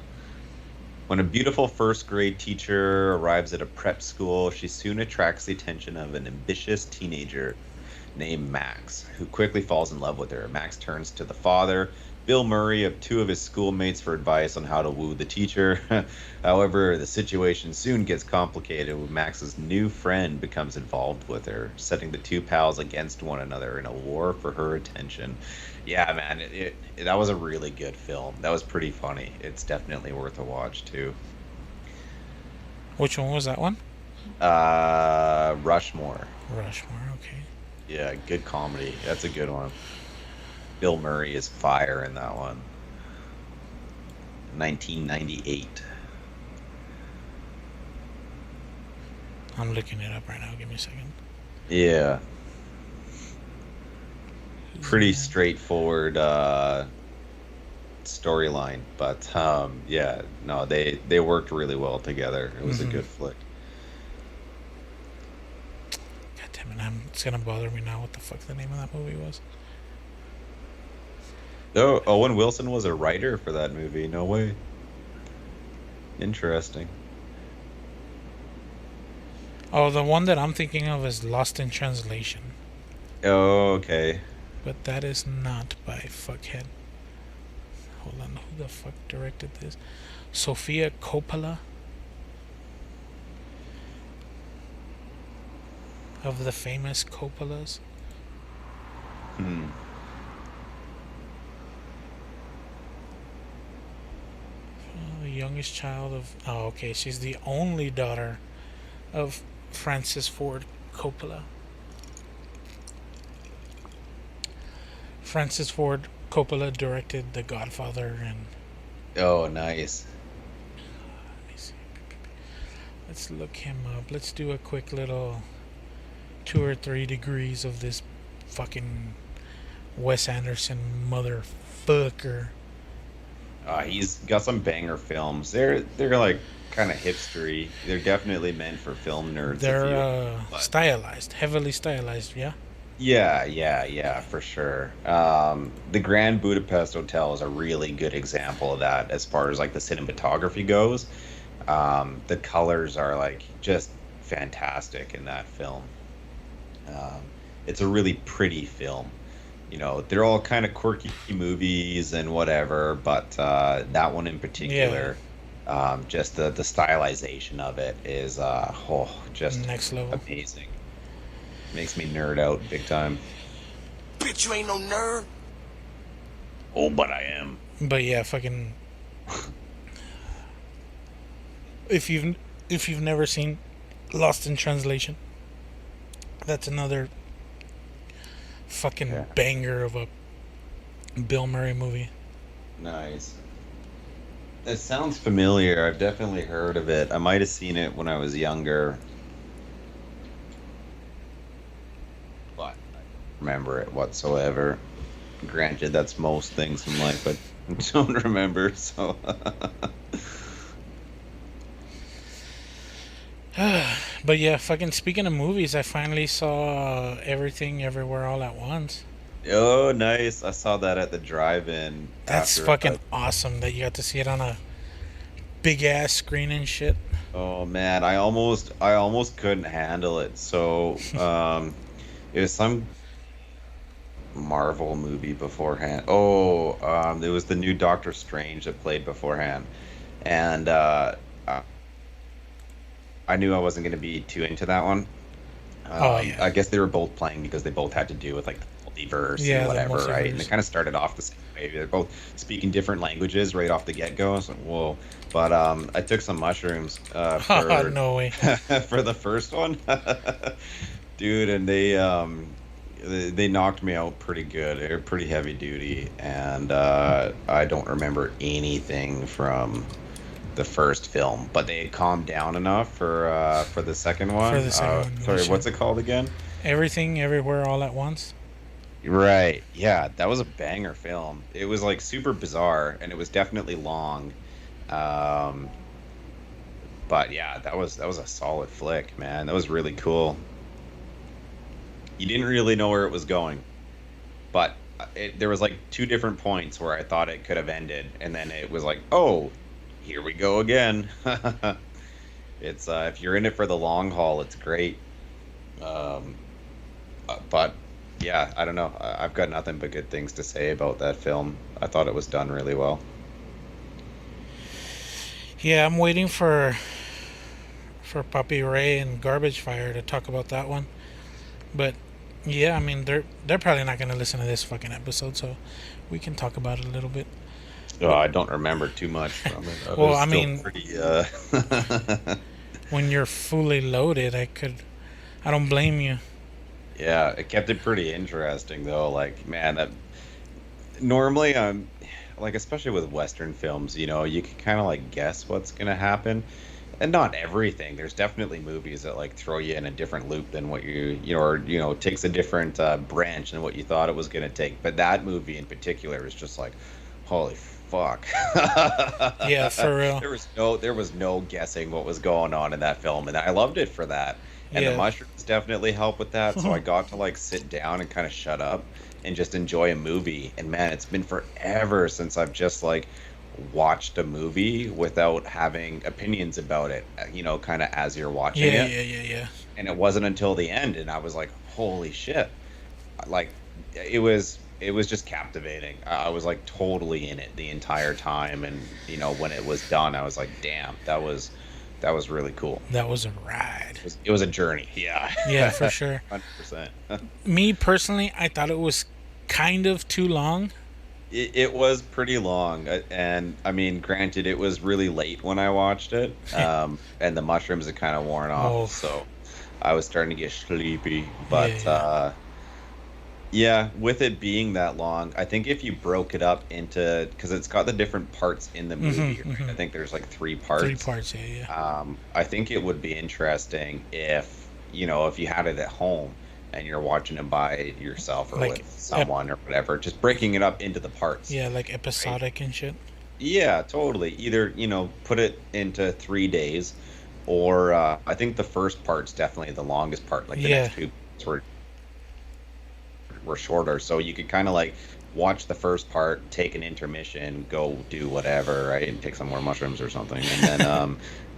Speaker 3: when a beautiful first grade teacher arrives at a prep school, she soon attracts the attention of an ambitious teenager named Max, who quickly falls in love with her. Max turns to the father, Bill Murray, of two of his schoolmates for advice on how to woo the teacher. However, the situation soon gets complicated when Max's new friend becomes involved with her, setting the two pals against one another in a war for her attention. Yeah, man, that was a really good film. That was pretty funny. It's definitely worth a watch too.
Speaker 2: Which one was that one?
Speaker 3: Rushmore.
Speaker 2: Rushmore. Okay.
Speaker 3: Yeah, good comedy. That's a good one. Bill Murray is fire in that one. 1998.
Speaker 2: I'm looking it up right now. Give me a second.
Speaker 3: Yeah,
Speaker 2: Who's
Speaker 3: pretty
Speaker 2: in it?
Speaker 3: straightforward storyline, but yeah, no, they worked really well together. It was a
Speaker 2: Mm-hmm.
Speaker 3: good flick.
Speaker 2: God damn it! It's gonna bother me now. What the fuck the name of that movie was?
Speaker 3: Oh, Owen Wilson was a writer for that movie. No way. Interesting.
Speaker 2: Oh, the one that I'm thinking of is Lost in Translation,
Speaker 3: Oh, okay.
Speaker 2: but that is not by fuckhead. Hold on, who the fuck directed this? Sofia Coppola of the famous Coppolas.
Speaker 3: Hmm.
Speaker 2: The youngest child of. Oh, okay. She's the only daughter of Francis Ford Coppola. Francis Ford Coppola directed The Godfather and.
Speaker 3: Oh, nice.
Speaker 2: Let me see. Let's look him up. Let's do a quick little 2 or 3 degrees of this fucking Wes Anderson motherfucker.
Speaker 3: He's got some banger films. They're like kind of hipstery. They're definitely meant for film nerds.
Speaker 2: They're
Speaker 3: But
Speaker 2: stylized, heavily stylized. Yeah.
Speaker 3: yeah, for sure. The Grand Budapest Hotel is a really good example of that as far as like the cinematography goes. The colors are like just fantastic in that film. Um, it's a really pretty film. They're all kind of quirky movies and whatever, but that one in
Speaker 2: Yeah.
Speaker 3: particular, just the stylization of it is just
Speaker 2: Next level.
Speaker 3: amazing. Makes me nerd out big time.
Speaker 4: Bitch, you ain't no nerd.
Speaker 3: Oh, but I am.
Speaker 2: But yeah, fucking. If you've never seen Lost in Translation, that's another fucking
Speaker 3: Yeah.
Speaker 2: banger of a Bill Murray movie.
Speaker 3: Nice. It sounds familiar. I've definitely heard of it. I might have seen it when I was younger, but I don't remember it whatsoever. Granted, that's most things in life, but I don't remember, so.
Speaker 2: But yeah, fucking speaking of movies, I finally saw Everything Everywhere All at Once.
Speaker 3: Oh, nice. I saw that at the drive-in
Speaker 2: That's
Speaker 3: after.
Speaker 2: fucking awesome that you got to see it on a big ass screen and shit.
Speaker 3: Oh man, I almost couldn't handle it. So, it was some Marvel movie beforehand. Oh, it was the new Doctor Strange that played beforehand, and I knew I wasn't going to be too into that one.
Speaker 2: Oh yeah.
Speaker 3: I guess they were both playing because they both had to do with like the multiverse
Speaker 2: Yeah,
Speaker 3: and
Speaker 2: the
Speaker 3: whatever, right? And they
Speaker 2: multiverse.
Speaker 3: kind of started off the same way. They're both speaking different languages right off the get-go. I was like, whoa. But I took some mushrooms
Speaker 2: Haha,
Speaker 3: for
Speaker 2: no way.
Speaker 3: for the first one, dude, and they knocked me out pretty good. They're pretty heavy duty, and I don't remember anything from the first film, but they had calmed down enough for the second one.
Speaker 2: For the second one,
Speaker 3: Sorry,
Speaker 2: shit.
Speaker 3: what's it called again?
Speaker 2: Everything Everywhere All at Once.
Speaker 3: Right. Yeah, that was a banger film. It was like super bizarre, and it was definitely long. Um, but yeah, that was a solid flick, man. That was really cool. You didn't really know where it was going, but there was like two different points where I thought it could have ended, and then it was like, oh, here we go again. It's if you're in it for the long haul, it's great. Um, but yeah, I don't know. I've got nothing but good things to say about that film. I thought it was done really well.
Speaker 2: Yeah, I'm waiting for Puppy Ray and Garbage Fire to talk about that one. But yeah, I mean they're probably not gonna listen to this fucking episode, so we can talk about it a little bit.
Speaker 3: Oh, I don't remember too much from it.
Speaker 2: Well,
Speaker 3: was
Speaker 2: I
Speaker 3: still
Speaker 2: mean,
Speaker 3: pretty.
Speaker 2: When you're fully loaded, I don't blame you.
Speaker 3: Yeah, it kept it pretty interesting though. Like, man, that normally I'm like, especially with Western films, you can kind of like guess what's gonna happen, and not everything. There's definitely movies that like throw you in a different loop than what or takes a different branch than what you thought it was gonna take. But that movie in particular is just like, holy fuck.
Speaker 2: Yeah, for real.
Speaker 3: There was no guessing what was going on in that film, and I loved it for that. And the
Speaker 2: Yeah.
Speaker 3: mushrooms definitely help with that. So I got to like sit down and kind of shut up and just enjoy a movie. And man, it's been forever since I've just like watched a movie without having opinions about it, kind of as you're watching
Speaker 2: Yeah,
Speaker 3: it.
Speaker 2: yeah.
Speaker 3: And it wasn't until the end, and I was like, holy shit. Like, it was just captivating. I was like totally in it the entire time. And, when it was done, I was like, damn, that was really cool.
Speaker 2: That was a ride.
Speaker 3: It was a journey. Yeah.
Speaker 2: Yeah, for sure.
Speaker 3: 100%.
Speaker 2: Me personally, I thought it was kind of too long.
Speaker 3: It was pretty long, and I mean, granted, it was really late when I watched it, and the mushrooms had kind of worn off,
Speaker 2: Oh.
Speaker 3: so I was starting to get sleepy. But
Speaker 2: Yeah.
Speaker 3: yeah, with it being that long, I think if you broke it up into, because it's got the different parts in the movie, right? I think there's like three parts.
Speaker 2: 3 parts, yeah.
Speaker 3: I think it would be interesting if you had it at home and you're watching it by yourself or
Speaker 2: Like
Speaker 3: with someone or whatever, just breaking it up into the parts.
Speaker 2: Yeah, like episodic and shit.
Speaker 3: Yeah, totally. Either, put it into 3 days, or I think the first part's definitely the longest part. Like the
Speaker 2: Yeah,
Speaker 3: next two parts were shorter, so you could kind of like watch the first part, take an intermission, go do whatever, right, and take some more mushrooms or something, and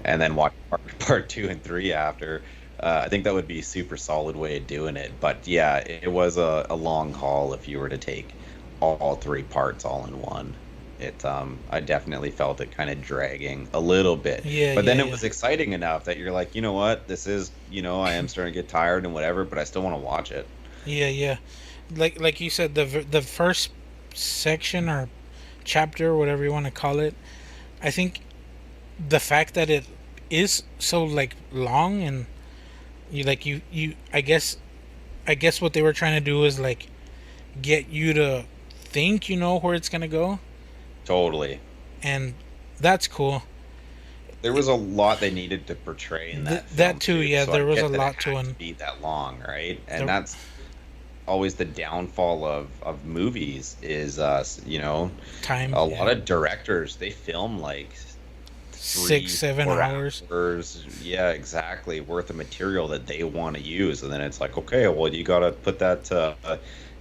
Speaker 3: then watch part two and three after. I think that would be a super solid way of doing it. But yeah, it was a long haul if you were to take all three parts all in one. I definitely felt it kind of dragging a little bit.
Speaker 2: yeah,
Speaker 3: But
Speaker 2: yeah,
Speaker 3: then it
Speaker 2: yeah,
Speaker 3: was exciting enough that you're like, you know what, this is, I am starting to get tired and whatever, but I still want to watch it.
Speaker 2: yeah, yeah. Like you said, the first section or chapter, whatever you want to call it, I think the fact that it is so like long and you I guess what they were trying to do is like get you to think you know where it's gonna go,
Speaker 3: Totally.
Speaker 2: and that's cool.
Speaker 3: There was a lot they needed to portray in that
Speaker 2: That
Speaker 3: film
Speaker 2: too,
Speaker 3: too,
Speaker 2: yeah,
Speaker 3: so I
Speaker 2: there was a
Speaker 3: get that it
Speaker 2: lot to
Speaker 3: had to
Speaker 2: it.
Speaker 3: be that long, right? And
Speaker 2: The,
Speaker 3: that's always the downfall of movies is
Speaker 2: time,
Speaker 3: a
Speaker 2: yeah,
Speaker 3: lot of directors, they film like
Speaker 2: six,
Speaker 3: three,
Speaker 2: seven
Speaker 3: four
Speaker 2: hours.
Speaker 3: hours, yeah, exactly, worth of material that they want to use, and then it's like, okay, well, you got to put that to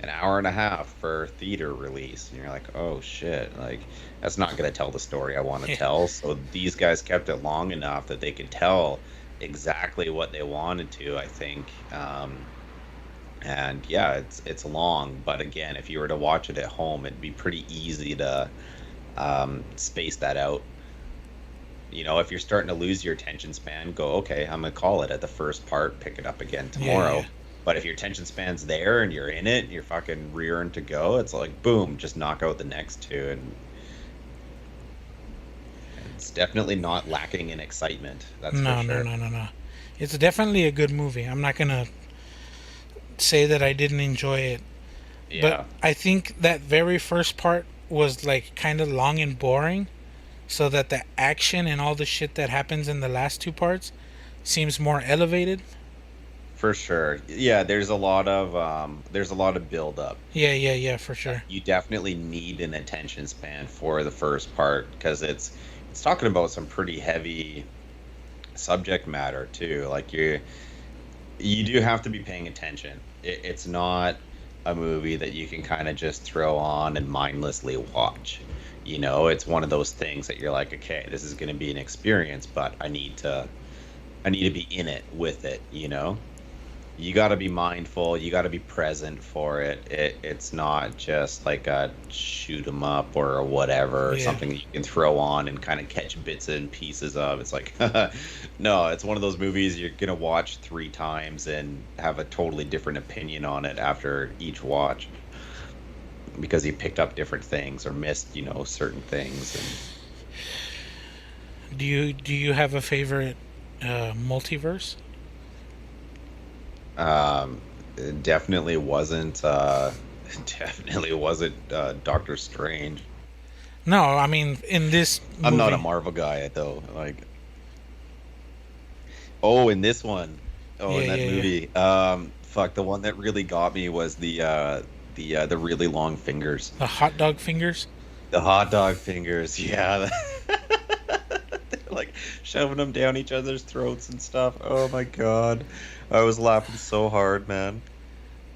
Speaker 3: an hour and a half for theater release, and you're like, oh shit, like that's not going to tell the story I want to
Speaker 2: Yeah,
Speaker 3: tell. So these guys kept it long enough that they could tell exactly what they wanted to, I think. And yeah, it's long, but again, if you were to watch it at home, it'd be pretty easy to space that out. If you're starting to lose your attention span, go, okay, I'm gonna call it at the first part, pick it up again
Speaker 2: yeah, yeah.
Speaker 3: tomorrow. But if your attention span's there and you're in it, you're fucking rearing to go, it's like boom, just knock out the next two, and it's definitely not lacking in excitement. That's for
Speaker 2: No, no,
Speaker 3: sure.
Speaker 2: no, no, no. It's definitely a good movie. I'm not gonna say that I didn't enjoy it, but
Speaker 3: Yeah,
Speaker 2: I think that very first part was like kind of long and boring, so that the action and all the shit that happens in the last two parts seems more elevated.
Speaker 3: for sure. Yeah, there's a lot of build up.
Speaker 2: Yeah, yeah, yeah, for sure.
Speaker 3: You definitely need an attention span for the first part because it's talking about some pretty heavy subject matter too. Like you do have to be paying attention. It's not a movie that you can kind of just throw on and mindlessly watch. It's one of those things that you're like, okay, this is going to be an experience, but I need to be in it with it. You got to be mindful, you got to be present for it. It's not just like a shoot 'em up or whatever, or
Speaker 2: Yeah,
Speaker 3: something that you can throw on and kind of catch bits and pieces of. It's like, no, it's one of those movies you're gonna watch three times and have a totally different opinion on it after each watch because you picked up different things or missed certain things.
Speaker 2: do you have a favorite multiverse?
Speaker 3: It definitely wasn't definitely wasn't Doctor Strange.
Speaker 2: No, I mean in this
Speaker 3: I'm not a
Speaker 2: movie.
Speaker 3: Marvel guy though. Like, oh, in this one, oh,
Speaker 2: Yeah,
Speaker 3: in that
Speaker 2: yeah, yeah.
Speaker 3: movie, fuck, the one that really got me was the really long fingers,
Speaker 2: The hot dog fingers.
Speaker 3: the hot dog fingers. Yeah, they're like shoving them down each other's throats and stuff. Oh my god, I was laughing so hard, man.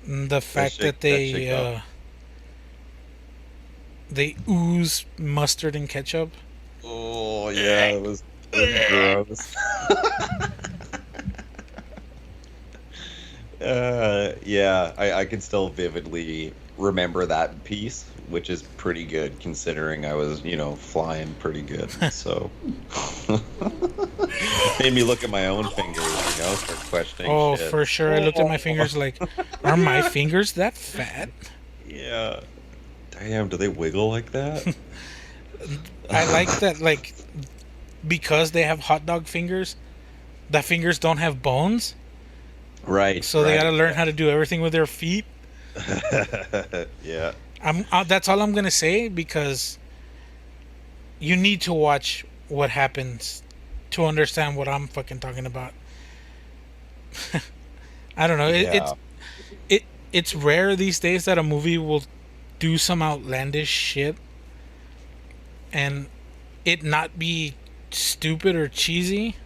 Speaker 2: The
Speaker 3: That
Speaker 2: fact
Speaker 3: shit,
Speaker 2: that
Speaker 3: that shit got.
Speaker 2: they ooze mustard and ketchup.
Speaker 3: Oh yeah, it was gross. Yeah, I can still vividly remember that piece, which is pretty good considering I was, flying pretty good. So made me look at my own fingers, start questioning
Speaker 2: Oh,
Speaker 3: shit.
Speaker 2: for sure. I looked at my fingers like, are my fingers that fat?
Speaker 3: Yeah. Damn, do they wiggle like that?
Speaker 2: I like that, like, because they have hot dog fingers, the fingers don't have bones,
Speaker 3: Right,
Speaker 2: so they gotta
Speaker 3: right.
Speaker 2: learn how to do everything with their feet.
Speaker 3: Yeah.
Speaker 2: That's all I'm gonna say because you need to watch what happens to understand what I'm fucking talking about. I don't know.
Speaker 3: Yeah.
Speaker 2: It it's rare these days that a movie will do some outlandish shit, and it not be stupid or cheesy.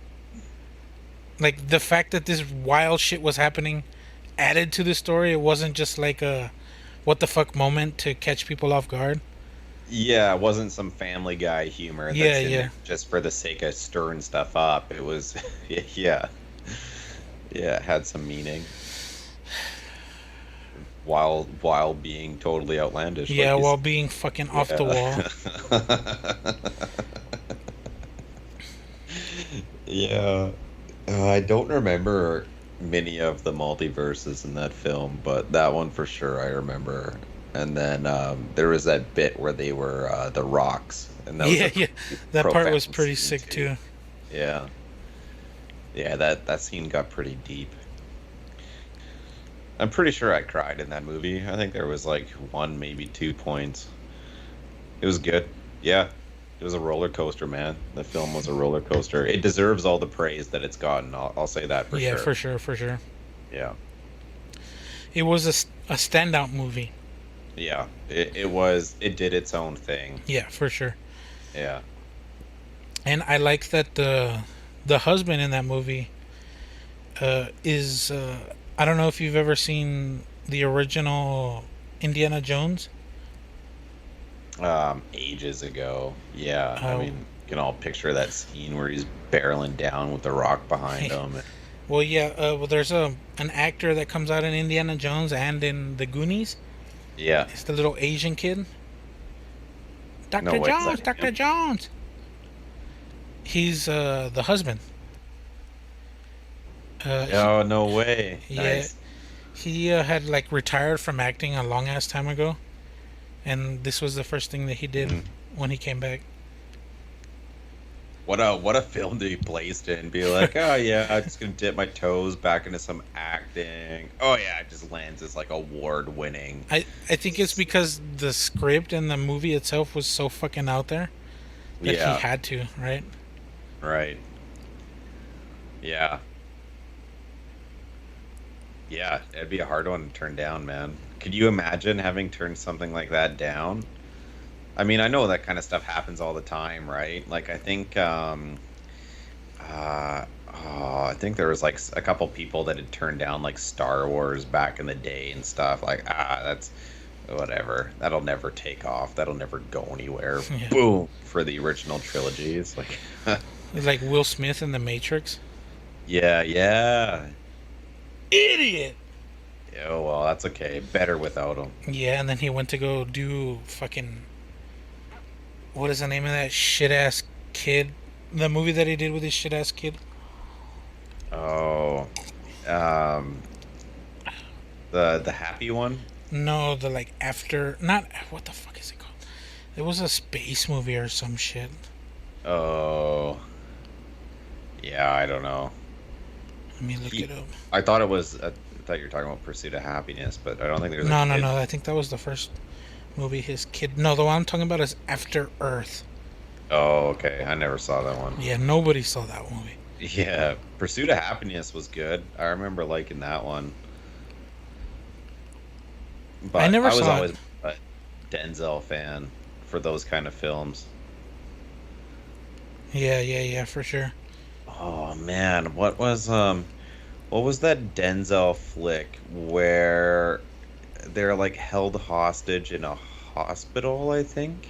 Speaker 2: Like the fact that this wild shit was happening added to the story. It wasn't just like a what the fuck moment to catch people off guard.
Speaker 3: Yeah, it wasn't some Family Guy humor that's
Speaker 2: Yeah,
Speaker 3: in
Speaker 2: yeah.
Speaker 3: there just for the sake of stirring stuff up. It was, yeah, yeah, it had some meaning while being totally outlandish.
Speaker 2: Yeah,
Speaker 3: like you
Speaker 2: while
Speaker 3: said.
Speaker 2: being fucking off the wall.
Speaker 3: Yeah. I don't remember many of the multiverses in that film, but that one for sure I remember. And then there was that bit where they were the rocks, and that was
Speaker 2: Yeah,
Speaker 3: a
Speaker 2: yeah.
Speaker 3: pretty
Speaker 2: That part was
Speaker 3: profound
Speaker 2: pretty
Speaker 3: scene,
Speaker 2: sick too.
Speaker 3: Yeah, yeah. That scene got pretty deep. I'm pretty sure I cried in that movie. I think there was like one, maybe 2 points. It was good. Yeah, it was a roller coaster, man. The film was a roller coaster. It deserves all the praise that it's gotten. I'll say that for
Speaker 2: Yeah,
Speaker 3: sure.
Speaker 2: for sure, for sure.
Speaker 3: Yeah,
Speaker 2: It was a standout movie.
Speaker 3: yeah. It was. It did its own thing.
Speaker 2: Yeah, for sure.
Speaker 3: Yeah.
Speaker 2: And I like that the husband in that movie is I don't know if you've ever seen the original Indiana Jones.
Speaker 3: Ages ago. Yeah. I
Speaker 2: Oh.
Speaker 3: mean, you can all picture that scene where he's barreling down with the rock behind him.
Speaker 2: Well, yeah. Well, there's an actor that comes out in Indiana Jones and in the Goonies.
Speaker 3: Yeah.
Speaker 2: It's the little Asian kid. Dr.
Speaker 3: No way, is
Speaker 2: Jones,
Speaker 3: that
Speaker 2: Dr.
Speaker 3: him?
Speaker 2: Jones. He's the husband.
Speaker 3: Oh, no way.
Speaker 2: Yeah.
Speaker 3: Nice.
Speaker 2: He had like retired from acting a long ass time ago, and this was the first thing that he did
Speaker 3: Mhm.
Speaker 2: when he came back.
Speaker 3: What a film to be placed in. Be like, oh yeah, I'm just gonna dip my toes back into some acting. Oh yeah, it just lands as like award winning.
Speaker 2: I think it's because the script and the movie itself was so fucking out there that
Speaker 3: Yeah.
Speaker 2: he had to, right?
Speaker 3: Right. Yeah. Yeah, it'd be a hard one to turn down, man. Could you imagine having turned something like that down? I mean, I know that kind of stuff happens all the time, right? Like, I think, I think there was like a couple people that had turned down like Star Wars back in the day and stuff. Like, that's whatever. That'll never take off. That'll never go anywhere.
Speaker 2: Yeah.
Speaker 3: Boom for the original trilogy. It's like,
Speaker 2: It's like Will Smith in The Matrix.
Speaker 3: yeah, yeah.
Speaker 2: Idiot.
Speaker 3: Yeah, well, that's okay. Better without him.
Speaker 2: Yeah, and then he went to go do fucking. What is the name of that shit ass kid? The movie that he did with his shit ass kid.
Speaker 3: Oh, um, the happy one.
Speaker 2: No, the like after. Not. What the fuck is it called? It was a space movie or some shit.
Speaker 3: Oh, yeah, I don't know.
Speaker 2: Let me look
Speaker 3: He-
Speaker 2: it up.
Speaker 3: I thought it was. I thought you were talking about Pursuit of Happiness, but I don't think there's.
Speaker 2: No,
Speaker 3: a
Speaker 2: no,
Speaker 3: kid.
Speaker 2: no. I think that was the first movie his kid. No, the one I'm talking about is After Earth.
Speaker 3: Oh, okay. I never saw that one.
Speaker 2: Yeah, nobody saw that movie.
Speaker 3: Yeah, Pursuit of Happiness was good. I remember liking that one. But
Speaker 2: I never
Speaker 3: was
Speaker 2: saw
Speaker 3: always
Speaker 2: it.
Speaker 3: a Denzel fan for those kind of films.
Speaker 2: Yeah, for sure.
Speaker 3: Oh man, what was that Denzel flick where they're like held hostage in a hospital, I think?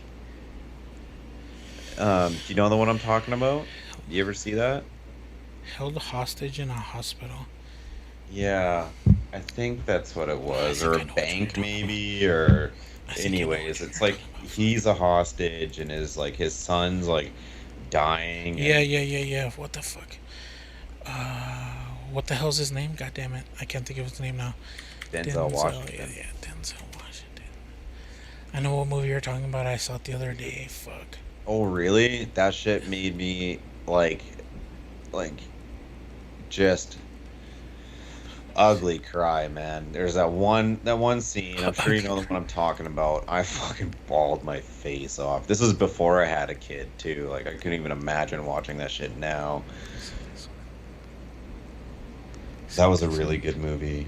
Speaker 3: Do you know the one I'm talking about? You ever see that?
Speaker 2: Held hostage in a hospital.
Speaker 3: Yeah, I think that's what it was,
Speaker 2: I
Speaker 3: or
Speaker 2: think I
Speaker 3: a
Speaker 2: know what you're
Speaker 3: bank
Speaker 2: talking
Speaker 3: maybe, or
Speaker 2: I think I know what
Speaker 3: anyways,
Speaker 2: you're
Speaker 3: it's like
Speaker 2: talking about.
Speaker 3: he's a hostage and his son's like dying.
Speaker 2: Yeah. What the fuck? What the hell's his name? God damn it. I can't think of his name now.
Speaker 3: Denzel Washington.
Speaker 2: Yeah, Denzel Washington. I know what movie you're talking about. I saw it the other day. Fuck.
Speaker 3: Oh really? That shit made me like just ugly cry, man. There's that one scene. I'm sure you know the one I'm talking about. I fucking bawled my face off. This was before I had a kid too. Like I couldn't even imagine watching that shit now. That was a really good movie.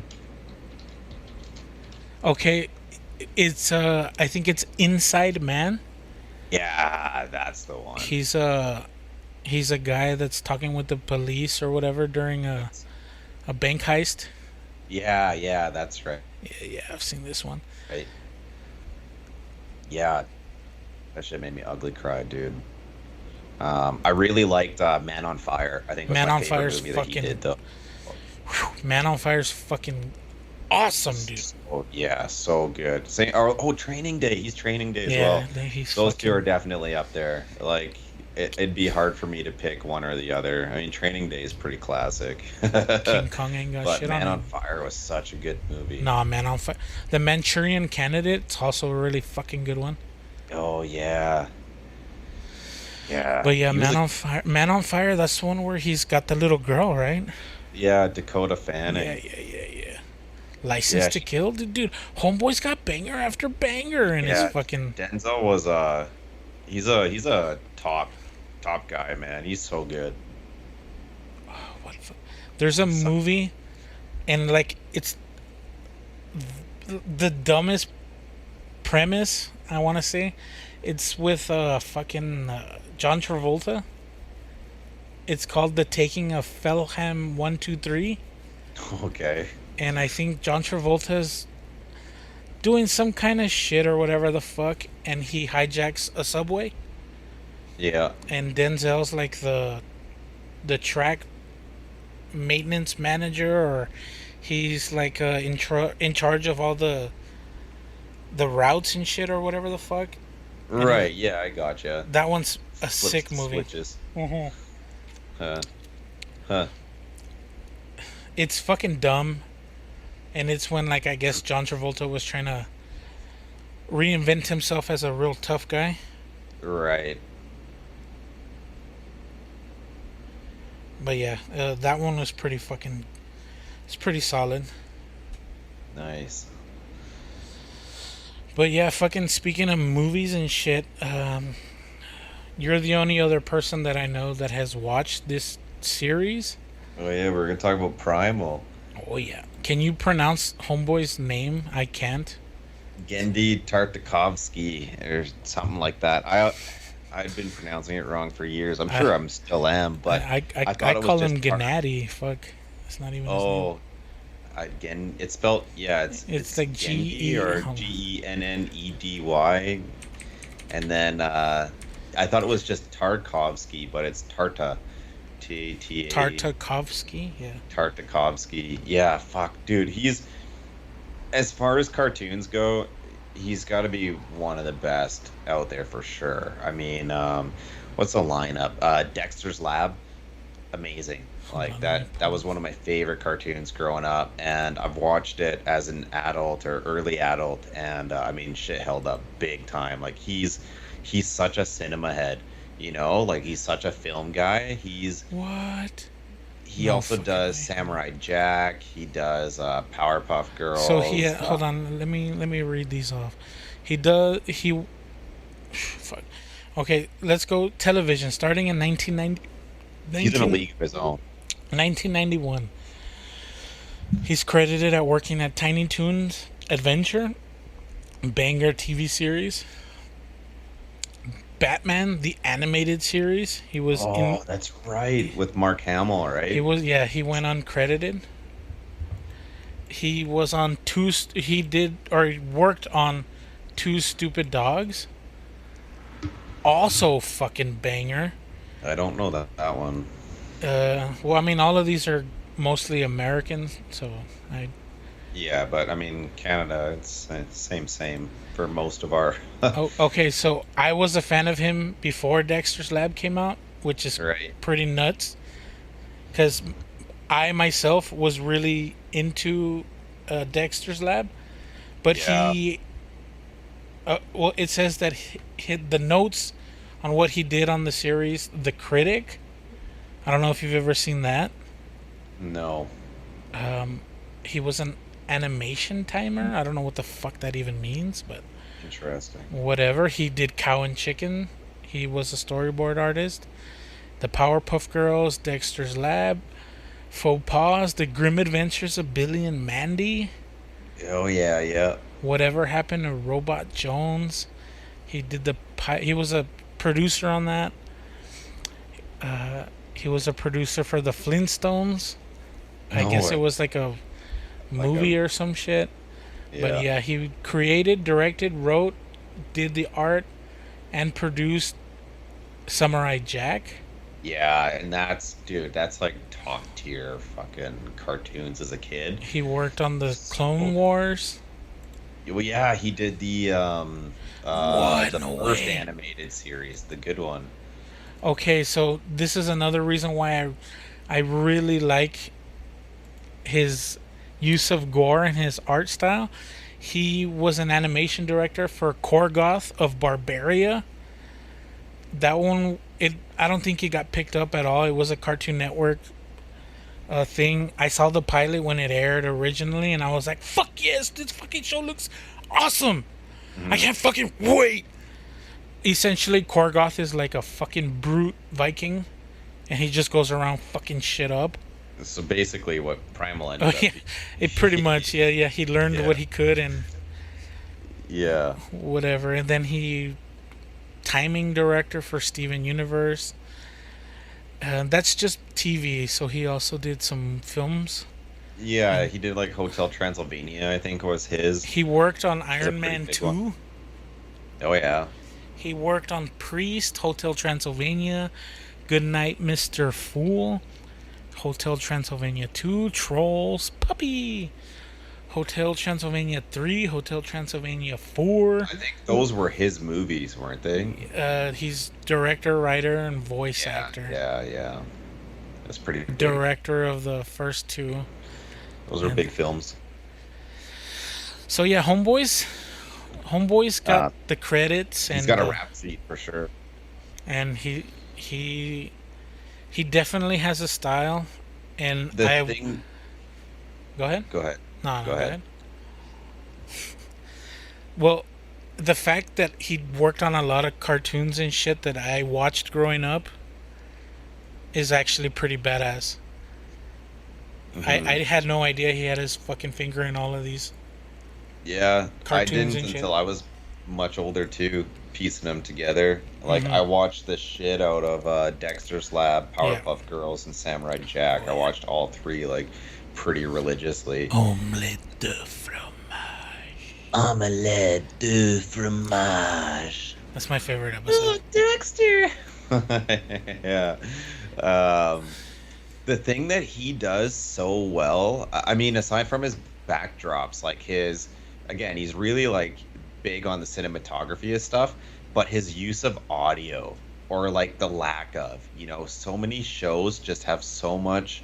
Speaker 2: Okay, it's I think it's Inside Man.
Speaker 3: Yeah, that's the one.
Speaker 2: He's a guy that's talking with the police or whatever during a bank heist.
Speaker 3: Yeah, that's right.
Speaker 2: Yeah, I've seen this one.
Speaker 3: Right. Yeah, that shit made me ugly cry, dude. I really liked Man on Fire. I think it was
Speaker 2: Man
Speaker 3: my
Speaker 2: on
Speaker 3: favorite
Speaker 2: Fire's
Speaker 3: movie that he
Speaker 2: fucking
Speaker 3: did, though.
Speaker 2: Man on Fire's fucking awesome, dude.
Speaker 3: Oh yeah, so good. Training Day. He's Training Day as
Speaker 2: Yeah,
Speaker 3: well.
Speaker 2: he's
Speaker 3: Those
Speaker 2: fucking,
Speaker 3: two are definitely up there. Like, it'd be hard for me to pick one or the other. I mean, Training Day is pretty classic.
Speaker 2: King Kong ain't got
Speaker 3: But
Speaker 2: shit
Speaker 3: Man
Speaker 2: on
Speaker 3: on
Speaker 2: him.
Speaker 3: Fire was such a good movie.
Speaker 2: Nah, Man on Fire. The Manchurian Candidate's also a really fucking good one.
Speaker 3: Oh yeah. Yeah.
Speaker 2: But yeah,
Speaker 3: He was
Speaker 2: Man on Fire. That's the one where he's got the little girl, right?
Speaker 3: Yeah, Dakota Fanning.
Speaker 2: Yeah. License to Kill, dude. Homeboy's got banger after banger in his fucking.
Speaker 3: Denzel was he's a top guy, man. He's so good.
Speaker 2: What the fuck? There's a movie, and like it's the dumbest premise. I want to say, it's with fucking John Travolta. It's called The Taking of Pelham 123.
Speaker 3: Okay.
Speaker 2: And I think John Travolta's doing some kind of shit or whatever the fuck, and he hijacks a subway.
Speaker 3: Yeah.
Speaker 2: And Denzel's like the track maintenance manager, or he's like in charge of all the routes and shit or whatever the fuck.
Speaker 3: Right. Yeah, I gotcha.
Speaker 2: That one's a sick movie.
Speaker 3: Switches.
Speaker 2: Mm-hmm.
Speaker 3: Huh.
Speaker 2: It's fucking dumb. And it's when, like, I guess John Travolta was trying to reinvent himself as a real tough guy.
Speaker 3: Right.
Speaker 2: But yeah, that one was pretty fucking. It's pretty solid.
Speaker 3: Nice.
Speaker 2: But yeah, fucking speaking of movies and shit, you're the only other person that I know that has watched this series.
Speaker 3: Oh yeah, we're gonna talk about Primal.
Speaker 2: Oh yeah. Can you pronounce Homeboy's name? I can't.
Speaker 3: Gendy Tartakovsky or something like that. I'd been pronouncing it wrong for years. I'm sure I'm still am, but
Speaker 2: I
Speaker 3: thought it was
Speaker 2: call
Speaker 3: just
Speaker 2: him Gennady. Fuck. It's not even his name.
Speaker 3: Again, it's spelled it's
Speaker 2: like
Speaker 3: Gendy or Gennedy, and then I thought it was just Tarkovsky, but it's Tarta.
Speaker 2: Tartakovsky, yeah.
Speaker 3: Tartakovsky. Yeah, fuck, dude. He's, as far as cartoons go, he's got to be one of the best out there for sure. I mean, what's the lineup? Dexter's Lab, amazing. Like that was one of my favorite cartoons growing up, and I've watched it as an adult or early adult, and I mean, shit held up big time. Like he's such a cinema head. You know, like he's such a film guy.
Speaker 2: What?
Speaker 3: He also does Samurai Jack. He does Powerpuff Girls.
Speaker 2: So hold on. Let me read these off. Fuck. Okay, let's go television. Starting in 1990.
Speaker 3: He's in a league of his own.
Speaker 2: 1991. He's credited at working at Tiny Toons Adventure, banger TV series. Batman, the animated series. He was in.
Speaker 3: That's right, with Mark Hamill, right?
Speaker 2: He went uncredited. He was on he worked on Two Stupid Dogs. Also fucking banger.
Speaker 3: I don't know that one.
Speaker 2: Well, I mean, all of these are mostly American, so I.
Speaker 3: Yeah, but I mean, Canada, it's same for most of our.
Speaker 2: Okay, so I was a fan of him before Dexter's Lab came out, which is pretty nuts. Because I myself was really into Dexter's Lab, but he. Well, it says that the notes on what he did on the series, The Critic. I don't know if you've ever seen that.
Speaker 3: No.
Speaker 2: He was an animation timer. I don't know what the fuck that even means, but
Speaker 3: interesting.
Speaker 2: Whatever. He did Cow and Chicken. He was a storyboard artist. The Powerpuff Girls, Dexter's Lab, Faux Pas, The Grim Adventures of Billy and Mandy.
Speaker 3: Oh yeah.
Speaker 2: Whatever Happened to Robot Jones. He did the he was a producer on that. He was a producer for the Flintstones. I
Speaker 3: No
Speaker 2: guess
Speaker 3: way.
Speaker 2: it was like a movie or some shit. But yeah, he created, directed, wrote, did the art, and produced Samurai Jack.
Speaker 3: Yeah, and that's like top tier fucking cartoons as a kid.
Speaker 2: He worked on the Clone
Speaker 3: So-
Speaker 2: Wars.
Speaker 3: Well, yeah, he did the
Speaker 2: What?
Speaker 3: the
Speaker 2: No
Speaker 3: first
Speaker 2: way.
Speaker 3: animated series, the good one.
Speaker 2: Okay, so this is another reason why I really like his use of gore in his art style. He was an animation director for Korgoth of Barbaria. That one, I don't think it got picked up at all. It was a Cartoon Network thing. I saw the pilot when it aired originally, and I was like, "Fuck yes, this fucking show looks awesome! I can't fucking wait." Essentially, Korgoth is like a fucking brute Viking, and he just goes around fucking shit up.
Speaker 3: So basically, what Primal ended
Speaker 2: Oh
Speaker 3: up
Speaker 2: yeah,
Speaker 3: being.
Speaker 2: it pretty much yeah. He learned
Speaker 3: Yeah.
Speaker 2: what he could and
Speaker 3: Yeah.
Speaker 2: whatever, and then he timing director for Steven Universe. That's just TV, so he also did some films.
Speaker 3: Yeah, he did like Hotel Transylvania, I think was his.
Speaker 2: He worked on
Speaker 3: a
Speaker 2: Iron
Speaker 3: pretty
Speaker 2: Man
Speaker 3: big
Speaker 2: 2.
Speaker 3: one. Oh yeah.
Speaker 2: He worked on Priest, Hotel Transylvania, Goodnight Mr. Fool, Hotel Transylvania 2, Trolls, Puppy, Hotel Transylvania 3, Hotel Transylvania 4.
Speaker 3: I think those were his movies, weren't they?
Speaker 2: He's director, writer, and voice actor.
Speaker 3: Yeah. That's pretty big.
Speaker 2: Director of the first two.
Speaker 3: Those are big films.
Speaker 2: So yeah, Homeboy's got the credits, and
Speaker 3: He's got a rap sheet for sure.
Speaker 2: and he definitely has a style. And
Speaker 3: The
Speaker 2: I
Speaker 3: thing.
Speaker 2: go ahead.
Speaker 3: Go ahead.
Speaker 2: No,
Speaker 3: Go ahead.
Speaker 2: Well, the fact that he worked on a lot of cartoons and shit that I watched growing up is actually pretty badass. I had no idea he had his fucking finger in all of these.
Speaker 3: Yeah, I
Speaker 2: Cartoons
Speaker 3: didn't
Speaker 2: and shit.
Speaker 3: until I was much older too, piecing them together. Like
Speaker 2: Mhm.
Speaker 3: I watched the shit out of Dexter's Lab,
Speaker 2: Yeah.
Speaker 3: Powerpuff Girls, and Samurai Jack. I watched all three like pretty religiously.
Speaker 2: Omelette de fromage.
Speaker 3: Omelette de fromage.
Speaker 2: That's my favorite episode.
Speaker 3: Dexter. Yeah. The thing that he does so well, I mean, aside from his backdrops, like again, he's really like big on the cinematography and stuff, but his use of audio or like the lack of, so many shows just have so much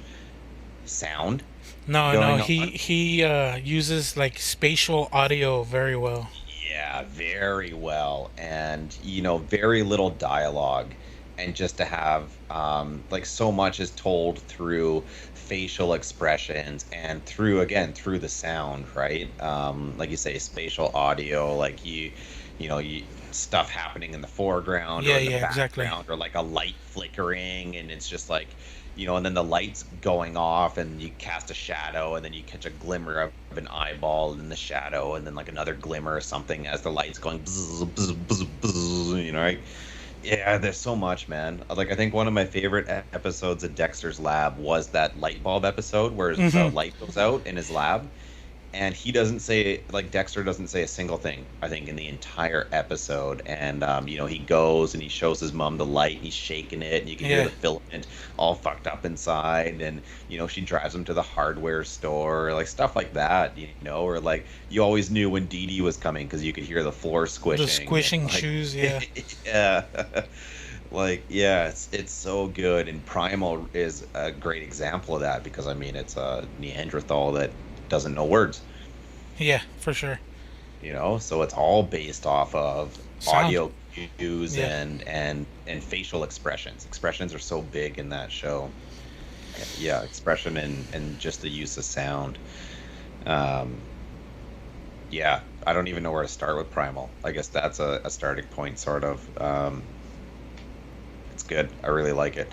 Speaker 3: sound.
Speaker 2: No,
Speaker 3: going
Speaker 2: he uses like spatial audio very well.
Speaker 3: Yeah, very well, and very little dialogue, and just to have like so much is told through facial expressions and through the sound, right? Like you say, spatial audio, like you stuff happening in the foreground or in the
Speaker 2: exactly.
Speaker 3: background, or like a light flickering, and it's just like and then the lights going off, and you cast a shadow, and then you catch a glimmer of an eyeball in the shadow, and then like another glimmer or something as the lights going bzz, bzz, bzz, bzz, right? Yeah, there's so much, man. Like I think one of my favorite episodes of Dexter's Lab was that light bulb episode where the light goes out in his lab, and he doesn't say, like, Dexter doesn't say a single thing, I think, in the entire episode. And he goes and he shows his mom the light, and he's shaking it, and you can hear the filament all fucked up inside, and she drives him to the hardware store, like stuff like that, or like you always knew when Dee Dee was coming because you could hear the floor squishing.
Speaker 2: The squishing
Speaker 3: and, like,
Speaker 2: shoes, yeah.
Speaker 3: yeah. Like, yeah, it's so good, and Primal is a great example of that, because I mean it's a Neanderthal that doesn't know words.
Speaker 2: Yeah, for sure.
Speaker 3: So it's all based off of
Speaker 2: Sound.
Speaker 3: audio cues and facial expressions. Expressions are so big in that show. Yeah, expression and just the use of sound. Yeah, I don't even know where to start with Primal. I guess that's a starting point, sort of. It's good. I really like it.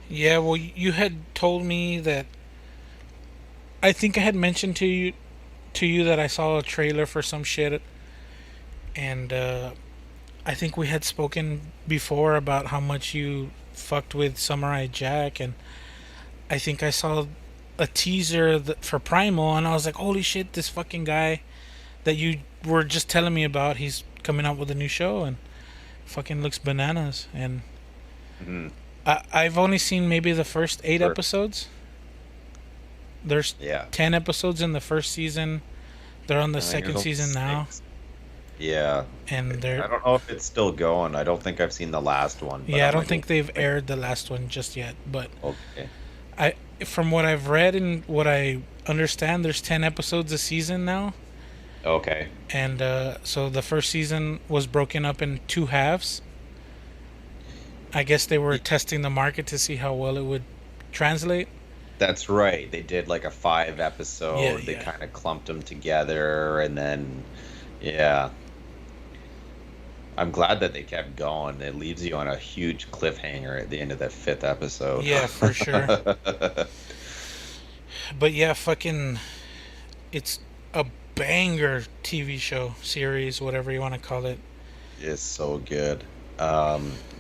Speaker 2: Yeah, well, you had told me that. I think I had mentioned to you that I saw a trailer for some shit, and I I think we had spoken before about how much you fucked with Samurai Jack, and I think I saw a teaser for Primal, and I was like, holy shit, this fucking guy that you were just telling me about, he's coming out with a new show, and fucking looks bananas. And
Speaker 3: Mhm.
Speaker 2: I've only seen maybe the first 8
Speaker 3: Sure.
Speaker 2: episodes. There's
Speaker 3: Yeah.
Speaker 2: 10 episodes in the first season. They're on the
Speaker 3: I think
Speaker 2: second
Speaker 3: there's only
Speaker 2: season now,
Speaker 3: 6. Yeah.
Speaker 2: and
Speaker 3: I
Speaker 2: they're
Speaker 3: don't know if it's still going. I don't think I've seen the last one. But
Speaker 2: yeah. I
Speaker 3: I'm
Speaker 2: don't
Speaker 3: like,
Speaker 2: think they've aired the last one just yet, but
Speaker 3: okay.
Speaker 2: I from what I've read and what I understand, there's 10 episodes a season now,
Speaker 3: Okay.
Speaker 2: and so the first season was broken up in 2 halves. I guess they were testing the market to see how well it would translate.
Speaker 3: That's right. They did like a 5 episode.
Speaker 2: Yeah,
Speaker 3: They
Speaker 2: yeah.
Speaker 3: kind of clumped them together, and then, yeah. I'm glad that they kept going. It leaves you on a huge cliffhanger at the end of that 5th episode.
Speaker 2: Yeah, for sure. But yeah, fucking, it's a banger TV show, series, whatever you want to call it.
Speaker 3: It's so good.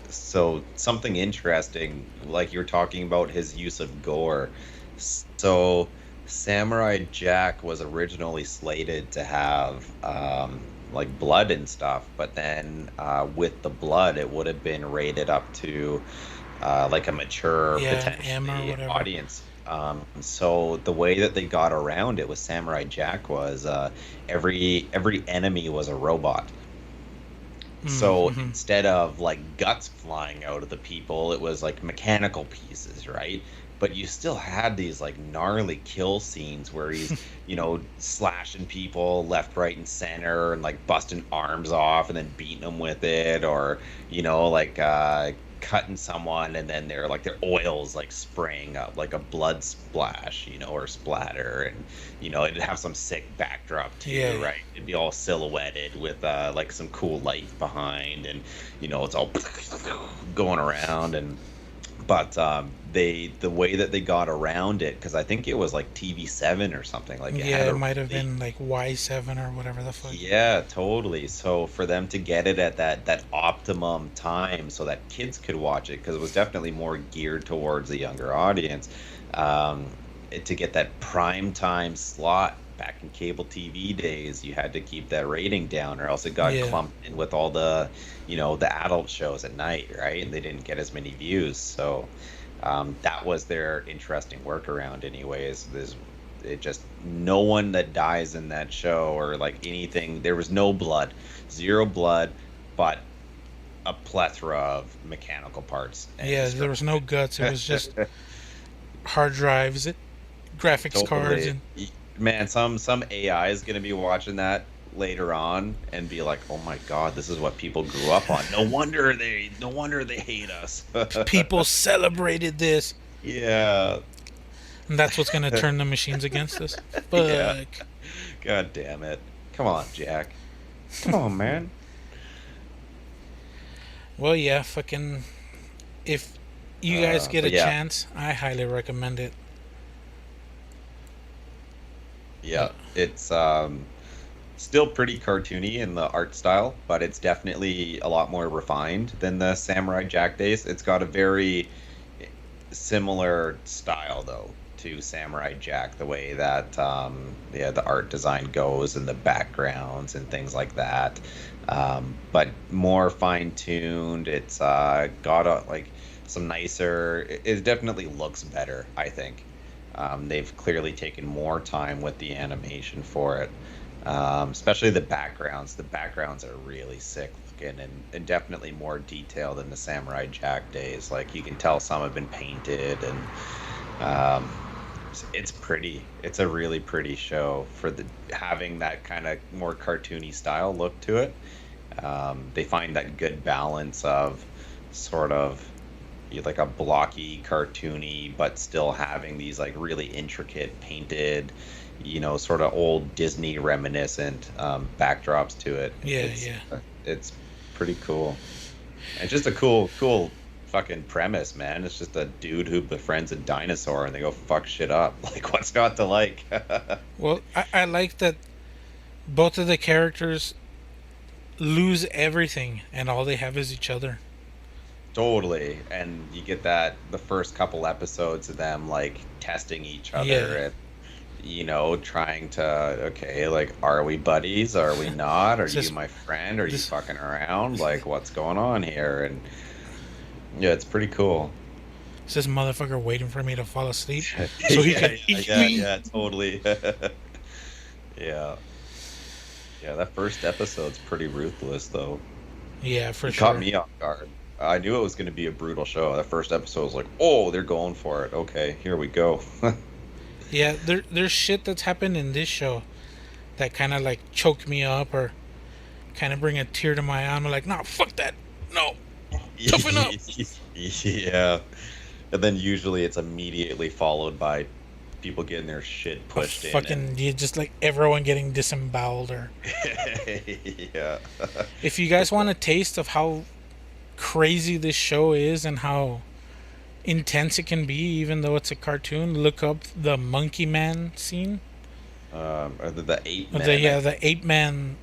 Speaker 3: So something interesting, like you're talking about his use of gore. So Samurai Jack was originally slated to have like blood and stuff, but then with the blood, it would have been rated up to like a mature,
Speaker 2: Yeah, M or
Speaker 3: potentially
Speaker 2: whatever.
Speaker 3: audience. So the way that they got around it with Samurai Jack was every enemy was a robot. So
Speaker 2: Mm-hmm.
Speaker 3: instead of like guts flying out of the people, it was like mechanical pieces, right? But you still had these like gnarly kill scenes where he's, slashing people left, right, and center and like busting arms off and then beating them with it, or, like cutting someone and then their oils like spraying up like a blood splash, or splatter, and it'd have some sick backdrop too,
Speaker 2: Yeah.
Speaker 3: right? It'd be all silhouetted with like some cool light behind, and it's all going around. And but the way that they got around it, because I think it was like TV7 or something, like
Speaker 2: Yeah,
Speaker 3: had
Speaker 2: it
Speaker 3: a
Speaker 2: might have
Speaker 3: really-
Speaker 2: been like Y7 or whatever the fuck.
Speaker 3: yeah, totally. So for them to get it at that optimum time so that kids could watch it, because it was definitely more geared towards the younger audience, to get that prime time slot back in cable TV days, you had to keep that rating down, or else it got
Speaker 2: Yeah.
Speaker 3: clumped in with all the the adult shows at night, right? And they didn't get as many views. So that was their interesting workaround anyways. It just, no one that dies in that show or like anything, there was no blood, 0 blood, but a plethora of mechanical parts and
Speaker 2: Yeah, there was no guts. It was just hard drives, graphics cards, and
Speaker 3: Man, some AI is gonna be watching that later on and be like, oh my god, this is what people grew up on. No wonder they hate us.
Speaker 2: people celebrated this.
Speaker 3: Yeah.
Speaker 2: And that's what's gonna turn the machines against us. Fuck.
Speaker 3: Yeah. God damn it. Come on, Jack. Come on, man.
Speaker 2: Well, yeah, fucking. If you guys get a
Speaker 3: but yeah.
Speaker 2: chance, I highly recommend it.
Speaker 3: Yeah, it's still pretty cartoony in the art style, but it's definitely a lot more refined than the Samurai Jack days. It's got a very similar style though to Samurai Jack, the way that the art design goes and the backgrounds and things like that. But more fine-tuned. It's got like some nicer. It definitely looks better, I think. They've clearly taken more time with the animation for it, especially the backgrounds. The backgrounds are really sick looking and definitely more detailed than the Samurai Jack days. Like you can tell some have been painted, and it's pretty. It's a really pretty show for having that kind of more cartoony style look to it. They find that good balance of sort of like a blocky, cartoony, but still having these like really intricate, painted, sort of old Disney reminiscent backdrops to it.
Speaker 2: Yeah,
Speaker 3: It's pretty cool. And just a cool fucking premise, man. It's just a dude who befriends a dinosaur and they go fuck shit up. Like, what's not to like?
Speaker 2: Well, I like that both of the characters lose everything, and all they have is each other.
Speaker 3: Totally. And you get that the first couple episodes of them like testing each other
Speaker 2: Yeah.
Speaker 3: and trying to, okay, like, are we buddies? Are we not? Are
Speaker 2: It's
Speaker 3: you
Speaker 2: just
Speaker 3: my friend? Are you
Speaker 2: this.
Speaker 3: fucking around? Like, what's going on here? And yeah, it's pretty cool.
Speaker 2: It's this motherfucker waiting for me to fall asleep so he
Speaker 3: Yeah,
Speaker 2: can
Speaker 3: yeah,
Speaker 2: eat
Speaker 3: yeah,
Speaker 2: me.
Speaker 3: yeah, totally. Yeah. Yeah, that first episode's pretty ruthless though.
Speaker 2: Yeah, for
Speaker 3: It
Speaker 2: sure.
Speaker 3: caught me off guard. I knew it was going to be a brutal show. That first episode was like, oh, they're going for it. Okay, here we go.
Speaker 2: Yeah, there's shit that's happened in this show that kind of like choke me up or kind of bring a tear to my eye. I'm like, nah, fuck that. No, toughen up.
Speaker 3: Yeah. And then usually it's immediately followed by people getting their shit pushed in.
Speaker 2: Fucking, you just like everyone getting disemboweled. Or
Speaker 3: Yeah.
Speaker 2: if you guys want a taste of how crazy this show is and how intense it can be, even though it's a cartoon, look up the Monkey Man scene.
Speaker 3: Or the eight
Speaker 2: Or
Speaker 3: men.
Speaker 2: the 8-man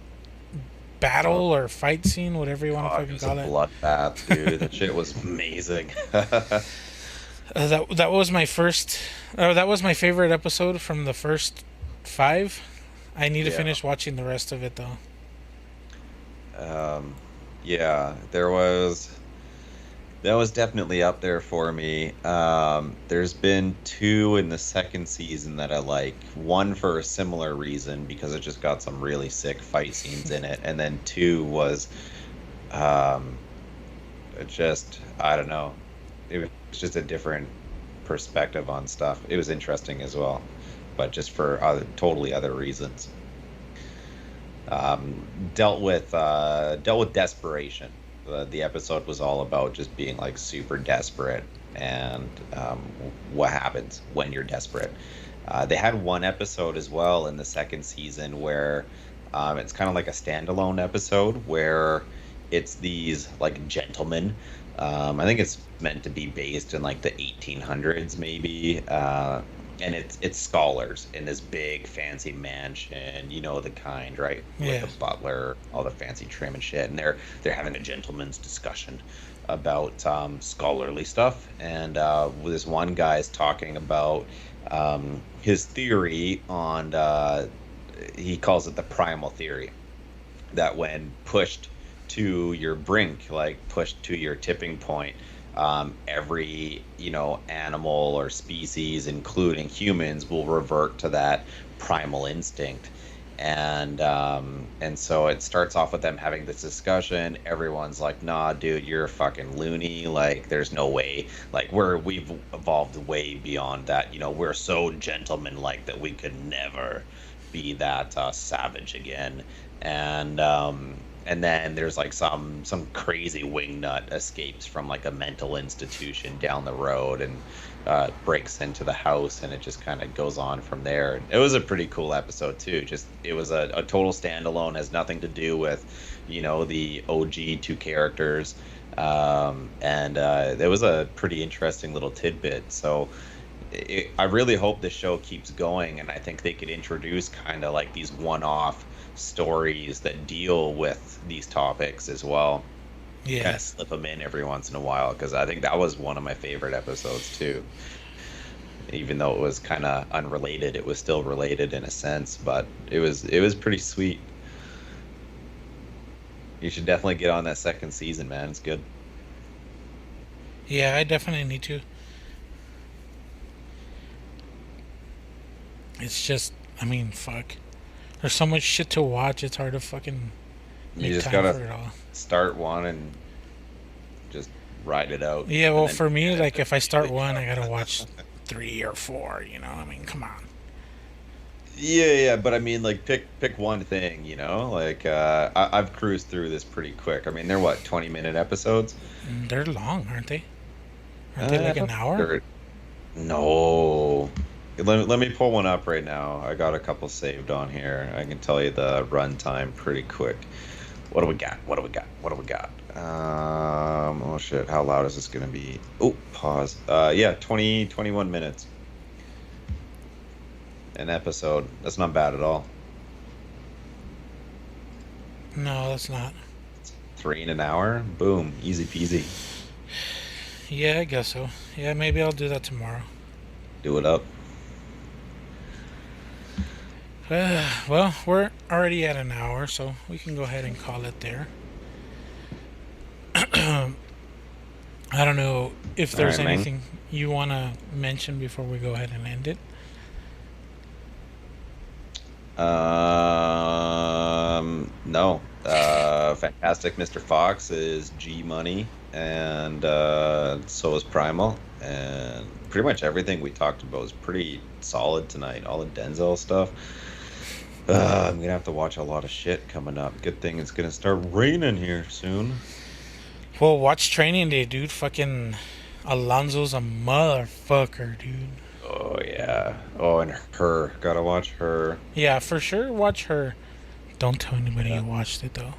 Speaker 2: battle or fight scene, whatever you want to
Speaker 3: Oh, it
Speaker 2: fucking
Speaker 3: was a
Speaker 2: call it.
Speaker 3: bloodbath, dude. That shit was amazing.
Speaker 2: That was my first. That was my favorite episode from the first 5. I need to
Speaker 3: Yeah.
Speaker 2: finish watching the rest of it though.
Speaker 3: Yeah, that was definitely up there for me. There's been 2 in the second season that I like. One for a similar reason because it just got some really sick fight scenes in it, and then 2 was, it just, I don't know. It was just a different perspective on stuff. It was interesting as well, but just for totally other reasons. Dealt with desperation. The episode was all about just being like super desperate and what happens when you're desperate. They had one episode as well in the second season where it's kind of like a standalone episode where it's these like gentlemen. I think it's meant to be based in like the 1800s maybe. And it's scholars in this big fancy mansion, you know the kind, right?
Speaker 2: Yeah.
Speaker 3: With the butler, all the fancy trim and shit, and they're having a gentleman's discussion about scholarly stuff. And this one guy's talking about his theory on he calls it the Primal Theory, that when pushed to your brink, like pushed to your tipping point, every animal or species, including humans, will revert to that primal instinct. And so it starts off with them having this discussion. Everyone's like, nah, dude, you're a fucking loony. Like, there's no way. Like, we've evolved way beyond that. We're so gentleman-like that we could never be that savage again. And then there's like some crazy wingnut escapes from like a mental institution down the road and breaks into the house, and it just kind of goes on from there. It was a pretty cool episode too. Just it was a total standalone, has nothing to do with the OG 2 characters, and it was a pretty interesting little tidbit. So I really hope the show keeps going, and I think they could introduce kind of like these one-off stories that deal with these topics as well.
Speaker 2: Yeah.
Speaker 3: Kind of slip them in every once in a while, because I think that was one of my favorite episodes too. Even though it was kind of unrelated, it was still related in a sense, but it was pretty sweet. You should definitely get on that second season, man. It's good.
Speaker 2: Yeah, I definitely need to. It's just, I mean, fuck. There's so much shit to watch. It's hard to fucking
Speaker 3: You
Speaker 2: make
Speaker 3: just
Speaker 2: time for it
Speaker 3: gotta
Speaker 2: all.
Speaker 3: start one and just ride it out.
Speaker 2: Yeah, well,
Speaker 3: And then-
Speaker 2: for me, like if I start one, I gotta watch 3 or 4. I mean, come on.
Speaker 3: Yeah, but I mean, like, pick one thing, like, I've cruised through this pretty quick. I mean, they're what, 20-minute episodes?
Speaker 2: They're long, aren't they? Aren't they like an hour?
Speaker 3: No. Let me pull one up right now. I got a couple saved on here. I can tell you the runtime pretty quick. What do we got? Oh shit, how loud is this gonna be? Oh, pause. Yeah, 21 minutes. An episode. That's not bad at all.
Speaker 2: No, that's not.
Speaker 3: 3 in an hour? Boom. Easy peasy.
Speaker 2: Yeah, I guess so. Yeah, maybe I'll do that tomorrow.
Speaker 3: Do it up.
Speaker 2: Well, we're already at an hour, so we can go ahead and call it there. I don't know if there's
Speaker 3: Alright, man.
Speaker 2: anything you want to mention before we go ahead and end it.
Speaker 3: No. Fantastic Mr. Fox is G Money, and so is Primal, and pretty much everything we talked about is pretty solid tonight. All the Denzel stuff. I'm gonna have to watch a lot of shit coming up. Good thing it's gonna start raining here soon.
Speaker 2: Well, watch Training Day, dude. Fucking Alonzo's a motherfucker, dude.
Speaker 3: Oh yeah. Oh, and Her. Gotta watch Her.
Speaker 2: Yeah, for sure, watch Her. Don't tell anybody you watched it, though.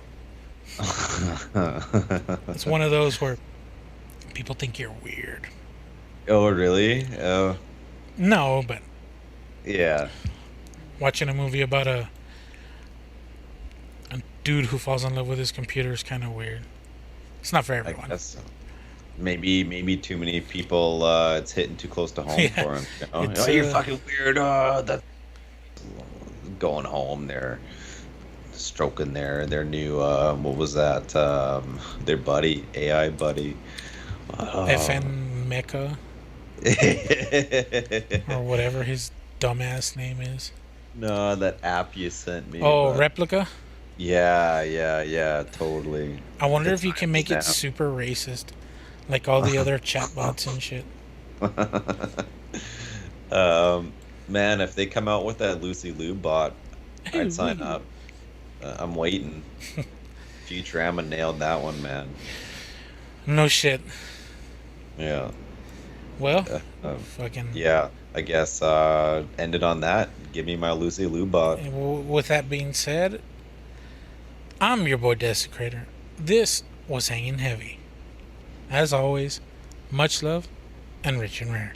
Speaker 2: It's one of those where people think you're weird.
Speaker 3: Oh really? Oh
Speaker 2: No, but
Speaker 3: yeah.
Speaker 2: watching a movie about a dude who falls in love with his computer is kind of weird. It's not for
Speaker 3: I
Speaker 2: everyone.
Speaker 3: guess so. Maybe too many people. It's hitting too close to home
Speaker 2: Yeah,
Speaker 3: for him. You know?
Speaker 2: it's,
Speaker 3: Oh, you're fucking weird. That going home. They're stroking their new. What was that? Their buddy, AI buddy.
Speaker 2: FN Mecha or whatever his dumbass name is.
Speaker 3: No, that app you sent me.
Speaker 2: Oh,
Speaker 3: but-
Speaker 2: Replica?
Speaker 3: Yeah, totally.
Speaker 2: I wonder
Speaker 3: The
Speaker 2: if you can
Speaker 3: times
Speaker 2: make
Speaker 3: now.
Speaker 2: it super racist. Like all the other chatbots and shit.
Speaker 3: Man, if they come out with that Lucy Lou bot, I'd sign up. I'm waiting. Futurama nailed that one, man.
Speaker 2: No shit.
Speaker 3: Yeah.
Speaker 2: Well,
Speaker 3: Um,
Speaker 2: fucking...
Speaker 3: yeah, I guess end it on that. Give me my Lucy Lou bot.
Speaker 2: With that being said, I'm your boy Desecrator. This was Hanging Heavy. As always, much love and rich and rare.